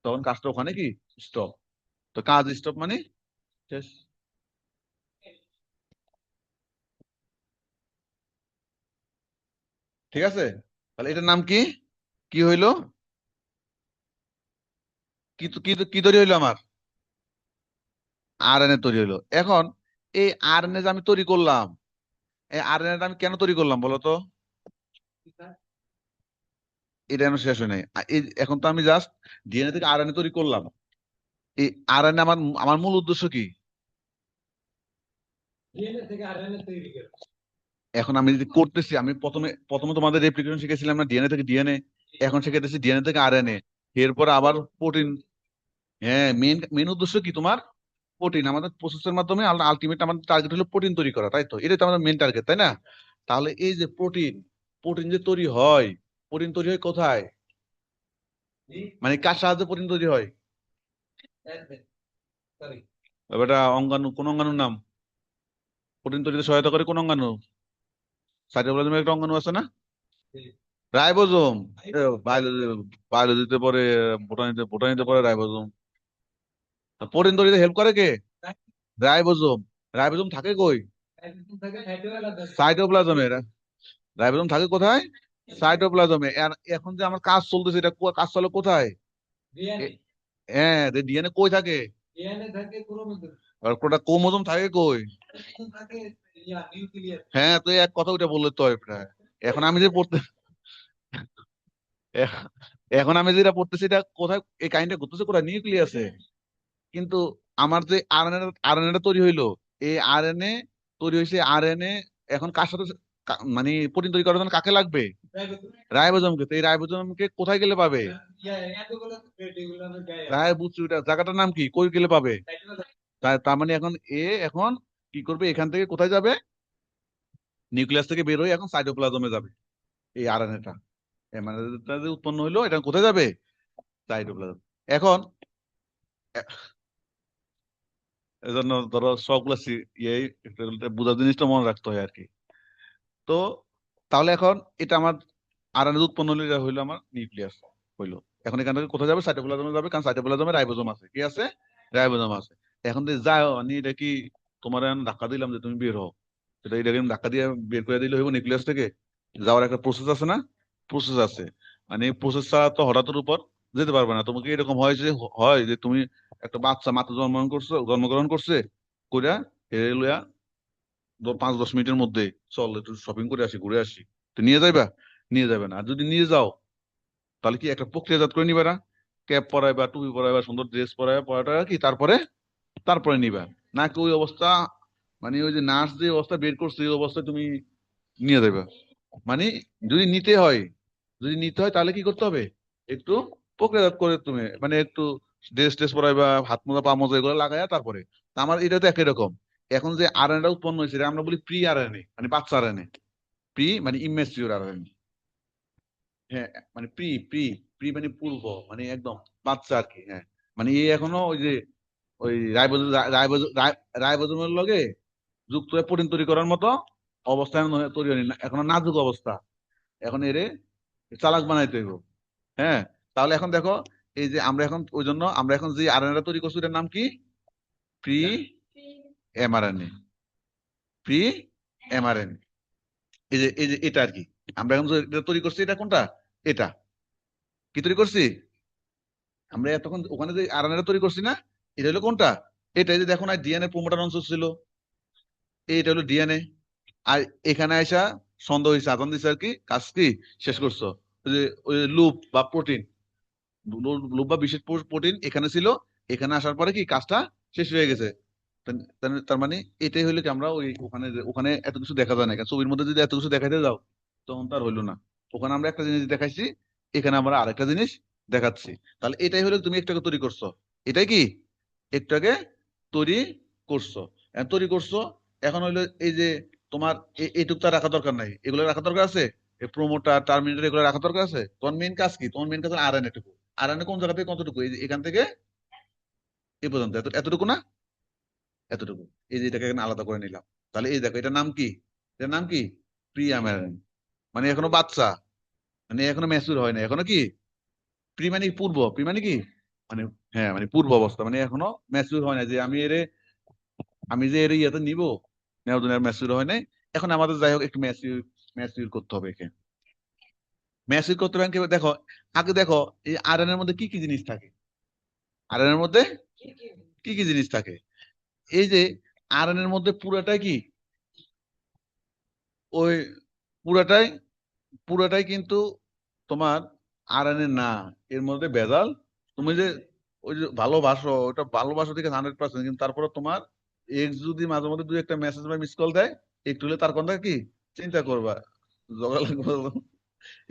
তখন কাজটা ওখানে কি স্টপ। তো কাজ স্টপ মানে শেষ। ঠিক আছে, তাহলে এটার নাম কি? কি হইলো? কি তৈরি হইলো আমার? আরএনএ তৈরি হইলো। এখন এই আরএনএ যে আমি তৈরি করলাম, এই আরএনএ আমি কেন তৈরি করলাম বলো তো? এটা এখনো শেষ হয় নাই। এখন তো আমি জাস্ট ডিএনএ থেকে আরএনএ তৈরি করলাম। এই আরএনএ আমার আমার মূল উদ্দেশ্য কি? এখন আমি যদি করতেছি, আমি প্রথমে প্রথমে তোমাদের রেপ্লিকেশন শিখেছিলাম না ডিএনএ থেকে ডিএনএ, এখন শিখেতেছি ডিএনএ থেকে আরএনএ, এরপরে আবার প্রোটিন। হ্যাঁ, মেন মেন উদ্দেশ্য কি তোমার? প্রোটিন। আমাদের প্রসেসের মাধ্যমে আলটিমেট আমাদের টার্গেট হলো প্রোটিন তৈরি করা, তাই তো? এটাই তো আমাদের মেন টার্গেট, তাই না? তাহলে এই যে প্রোটিন, প্রোটিন যে তৈরি হয়, প্রোটিন তৈরি হয় কোথায়? মানে কার সাহায্যে প্রোটিন তৈরি হয়? এটা অঙ্গাণু, কোন অঙ্গাণুর নাম প্রোটিন তৈরিতে সহায়তা করে? কোন অঙ্গাণু? সাইটোপ্লাজমের একটা অঙ্গাণু আছে না, রাইবোজোম। বায়োলজি, বায়োলজিতে পরে, বোটানিতে পরে রাইবোজোম। প্রোটিন তৈরিতে হেল্প করে কে? রাইবোজোম। রাইবোজোম থাকে কই? সাইটোপ্লাজমে। রাইবোজোম থাকে কোথায়? সাইটোপ্লাজমে। এখন যে আমার কাজ চলতেছে, এটা কাজ চলে কোথায়? এ- হ্যাঁ, ডিএনএ কই থাকে? আর ওটা ক্রোমোজোম থাকে কই? হ্যাঁ, তো এই এক কথা ওইটা বললে তো হয় প্রায়। এখন আমি যে পড়তে এখ- এখন আমি যেটা পড়তেছি এটা কোথায়? এই কাহিনীটা ঘটতেছে কোথায়? নিউক্লিয়াসে। কিন্তু আমার যে আরএনএ তৈরি হইলো, এই আরএনএ তৈরি হয়েছে, আরএনএ এখন কার সাথে মানে প্রোটিন তৈরি করার জন্য কাকে লাগবে? রাইবোজোমকে। তো এই রাইবোজোমকে কোথায় গেলে পাবে? বুঝছি, ওটা জায়গাটার নাম কি, কই গেলে পাবে? তার মানে এখন এখন কি করবে? এখান থেকে কোথায় যাবে? নিউক্লিয়াস থেকে বের হয়ে এখন সাইটোপ্লাজমে যাবে এই আরএনএটা। মানে এটা যে উৎপন্ন হইলো, এটা কোথায় যাবে? সাইটোপ্লাজম। এখন এজন্য ধরো সবগুলা ইয়ে বোঝার জিনিসটা মনে রাখতে হয় আর কি। তো তাহলে এখন এটা আমার আরএনএ উৎপন্ন হলো, এটা হইলো আমার নিউক্লিয়াস হইলো। এখন এখান থেকে কোথায় যাবে? সাইটোপ্লাজমে যাবে, কারণ সাইটোপ্লাজমে রাইবোজোম আছে। কি আছে? রাইবোজোম আছে। এখন যে যায় মানে এটা কি, তোমার এখন ধাক্কা দিলাম যে তুমি বের হও, এটা এটাকে আমি ধাক্কা দিয়ে বের করে দিলে হইব নিউক্লিয়াস থেকে? যাওয়ার একটা প্রসেস আছে না? প্রসেস আছে। মানে প্রসেস ছাড়া তো হঠাৎ উপর যেতে পারবে না। তোমাকে এরকম হয় যে তুমি একটা বাচ্চা মাত্র জন্মগ্রহণ করছে, কইরা লইয়া 5-10 মিনিটের মধ্যে, চল একটু শপিং করে আসি, ঘুরে আসি, তো নিয়ে যাইবা? নিয়ে যাবে না। আর যদি নিয়ে যাও, তাহলে কি একটা প্রক্রিয়াজাত করে নিবা না, ক্যাপ পরাইবা, টুপি পরাইবা, সুন্দর ড্রেস পরাইবা, পরাটা কি তারপরে তারপরে নিবা, নাকি ওই অবস্থা মানে ওই যে নার্স যে অবস্থা বের করছে ওই অবস্থায় তুমি নিয়ে যাবে? মানে যদি নিতে হয়, যদি নিতে হয় তাহলে কি করতে হবে, একটু প্রক্রিয়াজাত করে তুমি মানে একটু ড্রেস ট্রেস পরাইবা, হাত মোজা পা মোজা এগুলো লাগাইয়া তারপরে। তা আমার এটা তো একই রকম। এখন যে আরএনএ উৎপন্ন হয়েছে এটা আমরা বলি প্রি আরএনএ, মানে বাচ্চা আরএনএ। প্রি মানে ইমেচিউর আরএনএ। হ্যাঁ, মানে প্রি প্রি প্রি মানে পূর্ব, মানে একদম বাচ্চা আর কি। হ্যাঁ, মানে এই এখনো ওই যে ওই রাইবোজোমের লগে যুক্ত হয়ে প্রোটিন তৈরি করার মতো অবস্থা তৈরি হয়নি, এখনো নাজুক অবস্থা। এখন এরে চালাক বানাইতে হইব। হ্যাঁ, তাহলে এখন দেখো, এই যে আমরা এখন ওই জন্য আমরা এখন যে আরএনএ তৈরি করছি এটার নাম কি? Pre mRNA. প্রি এমআরএনএ, এই যে এটা আর কি। আমরা এখন যে এটা তৈরি করছি এটা কোনটা? এটা কি তৈরি করছি আমরা এতক্ষণ ওখানে যে আরএনএ তৈরি করছি না, এটা হলো কোনটা? এটা, এই যে দেখো না ডিএনএ প্রোমোটার অংশ ছিল, এইটা হলো ডিএনএ। আর এখানে আইসা সন্দেহ হয়েছে, আজান দিছে আর কি, কাজ কি শেষ করছো। ওই যে ওই লুপ বা প্রোটিন, লুপ বা বিশেষ প্রোটিন এখানে ছিল, এখানে আসার পরে কি কাজটা শেষ হয়ে গেছে। তার মানে এটাই হইলো কি, আমরা ওই ওখানে ওখানে এত কিছু দেখা যায় না, কেন ছবির মধ্যে যদি এত কিছু দেখাইতে যাও তখন তার হইলো না। ওখানে আমরা একটা জিনিস দেখাইছি, এখানে আমরা আরেকটা জিনিস দেখাচ্ছি। তাহলে এটাই হলো তুমি একটাকে তৈরি করছো, এটাই কি একটাকে তৈরি করছো। তৈরি করছো, এখন হইলো এই যে তোমার এইটুক তো রাখা দরকার নাই, এগুলো রাখা দরকার আছে, প্রোমোটার টার্মিনেটর এগুলো রাখা দরকার আছে। তোমার মেইন কাজ কি? তোমার মেইন কাজ আরএনএ টুকু। আরএনএ কোন জায়গা থেকে কতটুকু? এই যে এখান থেকে এ পর্যন্ত এতটুকু না, এতটুকু। এই যে এটাকে এখানে আলাদা করে নিলাম। তাহলে এই দেখো এটার নাম কি? এটার নাম কি? প্রি অ্যামারেন্ট। মানে এখনো বাচ্চা, মানে এখনো ম্যাচুর হয় না, এখনো কি প্রি মানে পূর্ব, প্রি মানে কি মানে, হ্যাঁ মানে পূর্ব অবস্থা, মানে এখনো ম্যাচুর হয় না যে আমি যে এর ইয়েতে নিব, নেওয়ার জন্য ম্যাচুর হয় নাই। এখন আমাদের যাই হোক একটু ম্যাচিউর ম্যাচিউর করতে হবে একে। ম্যাচিউর করতে হবে দেখো, আগে দেখো এই আরএনএ এর মধ্যে কি কি জিনিস থাকে। আরএনএ এর মধ্যে কি কি জিনিস থাকে? এই যে আরএনএ এর মধ্যে পুরাটাই কি ওই পুরাটাই পুরাটাই কিন্তু তোমার আরএনএ না, এর মধ্যে ভেজাল। তুমি যে ওই যে ভালোবাসো, ওটা ভালোবাসো থেকে 100%, কিন্তু তারপরে তোমার এক্স যদি মাঝে মধ্যে দুই একটা মেসেজ বা মিস কল দেয়, একটু হলে তার কথা কি চিন্তা করবা, ঝগড়া লাগবে,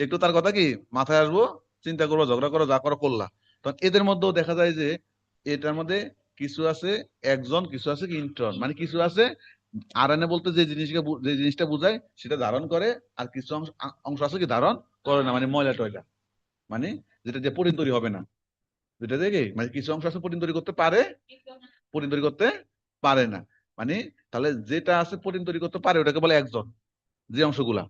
একটু তার কথা কি মাথায় আসবো, চিন্তা করবো, ঝগড়া করো, যা করো করলা। তখন এদের মধ্যেও দেখা যায় যে এটার মধ্যে কিছু আছে একজন, কিছু আছে কি ইন্ট্রন, মানে কিছু আছে আরএনএ বলতে যে জিনিসটা বোঝায় সেটা ধারণ করে, আর কিছু অংশ অংশ আছে কি ধারণ করে না, মানে ময়লা টয়লা, মানে যেটা যে প্রোটিন তৈরি হবে না, যেটা দেখে মানে কিছু অংশ আছে প্রোটিন তৈরি করতে পারে, প্রোটিন তৈরি করতে পারে না। মানে তাহলে যেটা আছে প্রোটিন তৈরি করতে পারে ওটাকে বলে একজন, যে অংশগুলা।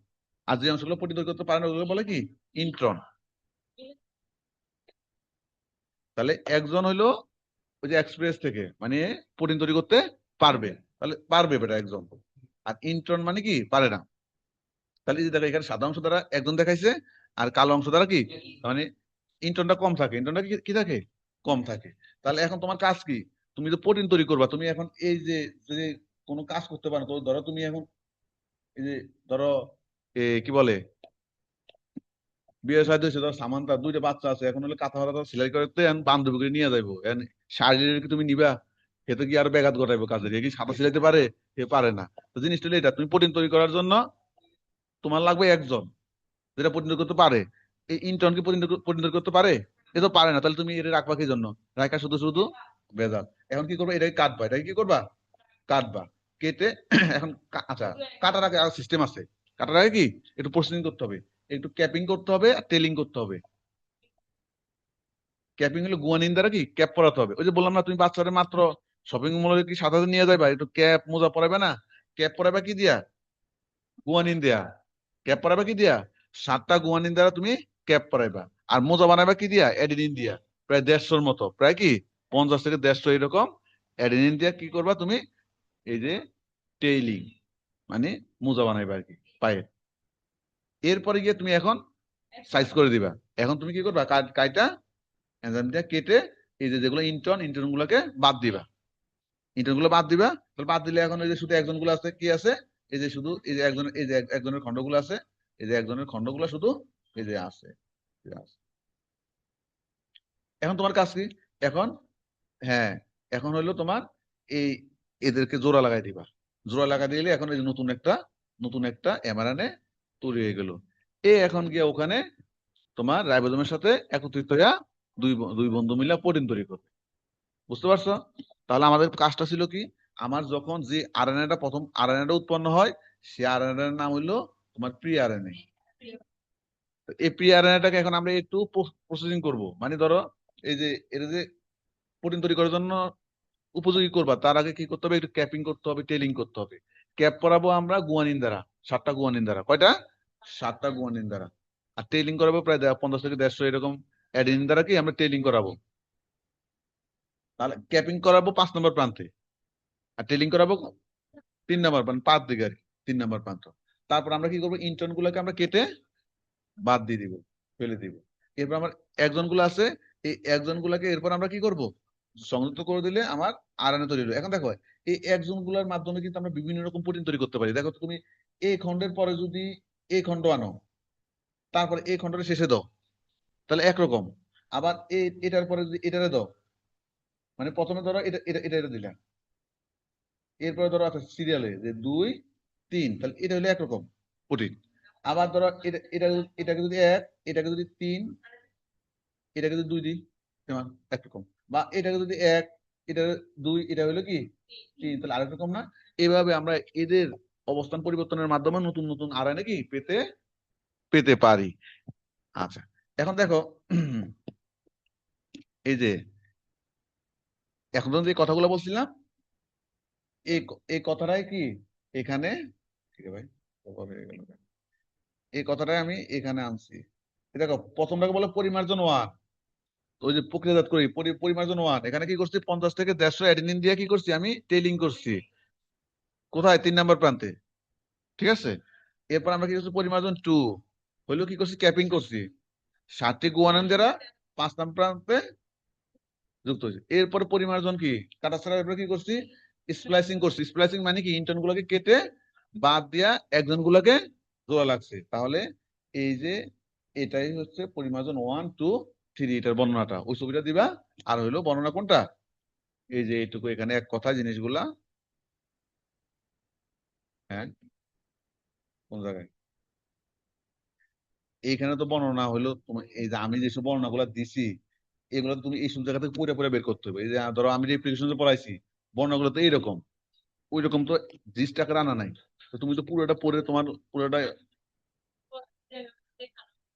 আর যে অংশগুলো প্রোটিন তৈরি করতে পারে না ওগুলো বলে কি ইন্ট্রন। তাহলে একজন হইলো ওই যে এক্সপ্রেস থেকে, মানে প্রোটিন তৈরি করতে পারবে, তাহলে পারবে বেটা একজন। আর ইন্ট্রন মানে কি পারে না। তাহলে এই যে দেখো এখানে সাদা অংশ দ্বারা একজন দেখাইছে, আর কালো অংশ দ্বারা কি মানে ইন্টনটা কম থাকে, ইন্টনটা কি কি থাকে কম থাকে। তাহলে এখন তোমার কাজ কি? তুমি তো প্রোটিন তৈরি করবা, তুমি এখন এই যে যে কোনো কাজ করতে পারো, তো ধরো তুমি এখন এই যে ধরো কি বলে বিয়ে শাদী হয়েছে, ধরো সামান্তা দুইটা বাচ্চা আছে, এখন হলে কাঁথা ফাতা সেলাই করতে বান্ধবীকে নিয়ে যাইবো, শাড়ির কি তুমি নিবা? সে তো কি আর ব্যাঘাত ঘটাইবো কাজে, এ কি সাদা সিলাইতে পারে? সে পারে না। তো জিনিসটা হলো এটা, তুমি প্রোটিন তৈরি করার জন্য তোমার লাগবে একজন, যেটা প্রতিনিধিত্ব করতে পারে। এই ইন্টার্ন কি প্রতিনিধিত্ব করতে পারে? এ তো পারে না, তাহলে তুমি এটা রাখবা কি জন্য? রাখা শুধু শুধু ভেজাল। এখন কি করবা? এটাকে কাটবা, এটাকে কি করবা? কাটবা, কেটে এখন আচ্ছা, কাটার আগে আর সিস্টেম আছে। কাটার আগে কি একটু প্রসেসিং করতে হবে, একটু ক্যাপিং করতে হবে আর টেলিং করতে হবে। ক্যাপিং হলো গুয়ানিন দ্বারা কি ক্যাপ পরাতে হবে। ওই যে বললাম না, তুমি বাচ্চাদের মাত্র শপিং মলে কি সাথে নিয়ে যাবে, একটু ক্যাপ মোজা পরাবে না? ক্যাপ পরাবে কি দিয়া? গুয়ানিন দেয়া। ক্যাপ পরাবে কি দিয়া? 7টা গুয়ানিন দ্বারা তুমি ক্যাপ পরাইবা। আর মোজা বানাবা কি দিয়া? অ্যাডিনিন দিয়া। প্রায় 150-র মতো, প্রায় কি 50 থেকে 150 এরকম অ্যাডিনিন দিয়া কি করবা তুমি? এই যে টেইলিং, মানে মোজা বানাইবা আর কি পায়ে। এরপরে গিয়ে তুমি এখন সাইজ করে দিবা। এখন তুমি কি করবা? কাইটা এনজাইম দিয়া কেটে এই যে যেগুলো ইন্টর্ন গুলোকে বাদ দিবা। ইন্টার্ন গুলো বাদ দিবা। তাহলে বাদ দিলে এখন এই যে শুধু একজন গুলো আছে, কি আছে? এই যে শুধু এই যে একজনের খন্ডগুলো আছে, এই যে একজনের খন্ডগুলো শুধু এই যে আছে, এই যে আছে। এখন তোমার কাজ কি? এখন হ্যাঁ, এখন হলো তোমার এই এদেরকে জোড়া লাগাই দিবা। জোড়া লাগাই দিলে এখন এই যে নতুন একটা এমআরএনএ তৈরি হয়ে গেল। এখন গিয়ে ওখানে তোমার রাইবোজোমের সাথে একত্রিত হইয়া দুই বন্ধু মিলে প্রোটিন তৈরি করবে। বুঝতে পারছো? তাহলে আমাদের কাজটা ছিল কি, আমার যখন যে প্রথম আরএনএটা উৎপন্ন হয়, সে আরএনএর নাম হইলো তোমার প্রি আরএনএ। এই প্রি আরএনএটাকে এখন আমরা একটু প্রসেসিং করব। মানে ধরো এই যে এটা যে প্রোটিন তৈরি করার জন্য উপযোগী করবা, তার আগে কি করতে হবে? একটু ক্যাপিং করতে হবে, টেলিং করতে হবে। ক্যাপ করাবো আমরা গুয়ানিন দ্বারা, 7টা গুয়ানিন দ্বারা। কয়টা? 7টা গুয়ানিন দ্বারা। আর টেলিং করাবো প্রায় 50 থেকে 150 এরকম অ্যাডিনিন দ্বারা কি আমরা টেলিং করাবো। তাহলে ক্যাপিং করাবো 5 নম্বর প্রান্তে, আর টেলিং করাবো 3 নম্বর প্রান্ত, 5 দিকে আর কি, 3 নম্বর প্রান্ত। তারপর আমরা কি করবো? ইন্ট্রন গুলোকে আমরা কেটে বাদ দিয়ে দিব, ফেলে দিব। এরপর আমার একজন গুলো আছে, এই একজন গুলাকে এরপর আমরা কি করব? সংযুক্ত করে দিলে আমার আরএনএ তৈরি হলো। এখন দেখো এই একজন গুলার মাধ্যমে কিন্তু আমরা বিভিন্ন রকম প্রোটিন তৈরি করতে পারি। দেখো তো তুমি এই খন্ডের পরে যদি এই খন্ড আনো, তারপরে এই খন্ডের শেষে দাও, তাহলে একরকম। আবার এটার পরে যদি এটারে দাও, মানে প্রথমে ধরো এটা দিলাম, এরপরে ধরো আছে সিরিয়ালে যে 2 3, তাহলে এটা হলো একরকম প্রোটিন। আবার ধরো এটাকে যদি 1, এটাকে যদি 3, এটাকে যদি 2 দিই, তেমন একরকম। বা এটাকে যদি 1, এটা 2, এটা হলো কি 3, তাহলে আরেক রকম না? এইভাবে আমরা এদের অবস্থান পরিবর্তনের মাধ্যমে নতুন নতুন আরএনএ কি পেতে পেতে পারি। আচ্ছা, এখন দেখো এই যে এখন যে কথাগুলো বলছিলাম, এই এই কথাটাই কি এখানে, ঠিক আছে ভাই, cover হয়ে গেল। এই কথাটাই আমি এখানে আনছি। দেখো প্রথমটাকে বলে পরিমার্জন 1। ওই যে প্রক্রিয়াজাত করি পরিমার্জন 1, এখানে কি করছি? 50 থেকে 150 অ্যাডেনিন দিয়ে কি করছি? আমি টেলিং করছি। কোথায়? 3 নম্বর প্রান্তে। ঠিক আছে। এরপর আমরা কি করছি? পরিমার্জন 2 হইলো কি করছি? ক্যাপিং করছি। 7টি গুয়ানিন যারা 5 নম্বর প্রান্তে যুক্ত হয়েছে। এরপরে পরিমার্জন কি? কাটা ছাড়া এরপরে কি করছি? স্প্লাইসিং করছি। স্প্লাইসিং মানে কি? ইন্টার্ন গুলোকে কেটে বাদ দিয়া একজন গুলোকে জোড়া লাগছে। তাহলে এই যে এটাই হচ্ছে পরিমার্জন 1 2 3, এটার বর্ণনাটা ওই ছবিটা দিবা। আর হইলো বর্ণনা কোনটা? এই যে এইটুকু এখানে এক কথা জিনিসগুলা। হ্যাঁ, কোন জায়গায়? এইখানে তো বর্ণনা হইলো তোমার, এই যে আমি যেসব বর্ণনা গুলা দিছি, এগুলো তুমি এইসব জায়গা থেকে পড়ে পড়ে বের করতে হবে। এই যে ধরো আমি যে অ্যাপ্লিকেশন পড়াইছি, বর্ণনাগুলো তো এইরকম, ওই রকম তো জিনিস টাকার আনা নাই। তো তুমি তো পুরোটা পড়ে তোমার পুরোটা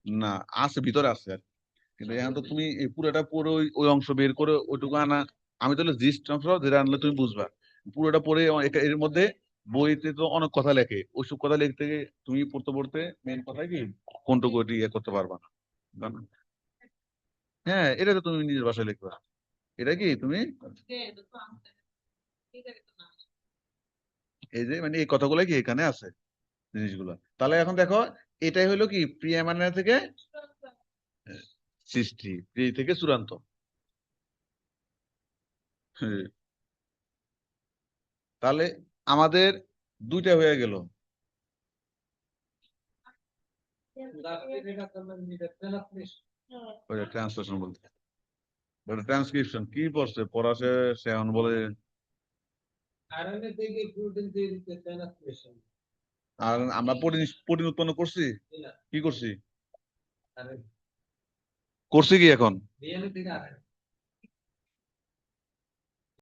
না, আছে ভিতরে আছে আর কি। কিন্তু এখন তো তুমি এই পুরোটা পড়ে ওই ওই অংশ বের করে ওইটুকু আনা। আমি তাহলে জিস্ট অংশ যেটা আনলে তুমি বুঝবা। পুরোটা পড়ে এর মধ্যে বইতে তো অনেক কথা লেখে, ওইসব কথা লিখতে গিয়ে তুমি পড়তে পড়তে মেন কথা কি কোনটুকু ইয়ে করতে পারবা না। জানো? হ্যাঁ, এটা তো তুমি নিজের ভাষায় লিখবা। এটা কি তুমি এই যে মানে এই কথাগুলো কি এখানে আছে জিনিসগুলো। তাহলে এখন দেখো এটাই হলো কি প্রিয়ামানের থেকে সৃষ্টি, প্রি থেকে চূড়ান্ত। হ্যাঁ, তাহলে আমাদের দুইটা হয়ে গেল। ওই ট্রান্সলেশন বলতে, ওটা ট্রান্সক্রিপশন কি পড়ছে পড়া সে এখন বলে। আর আমরা প্রোটিন প্রোটিন উৎপন্ন করছি, কি করছি? করছি কি এখন?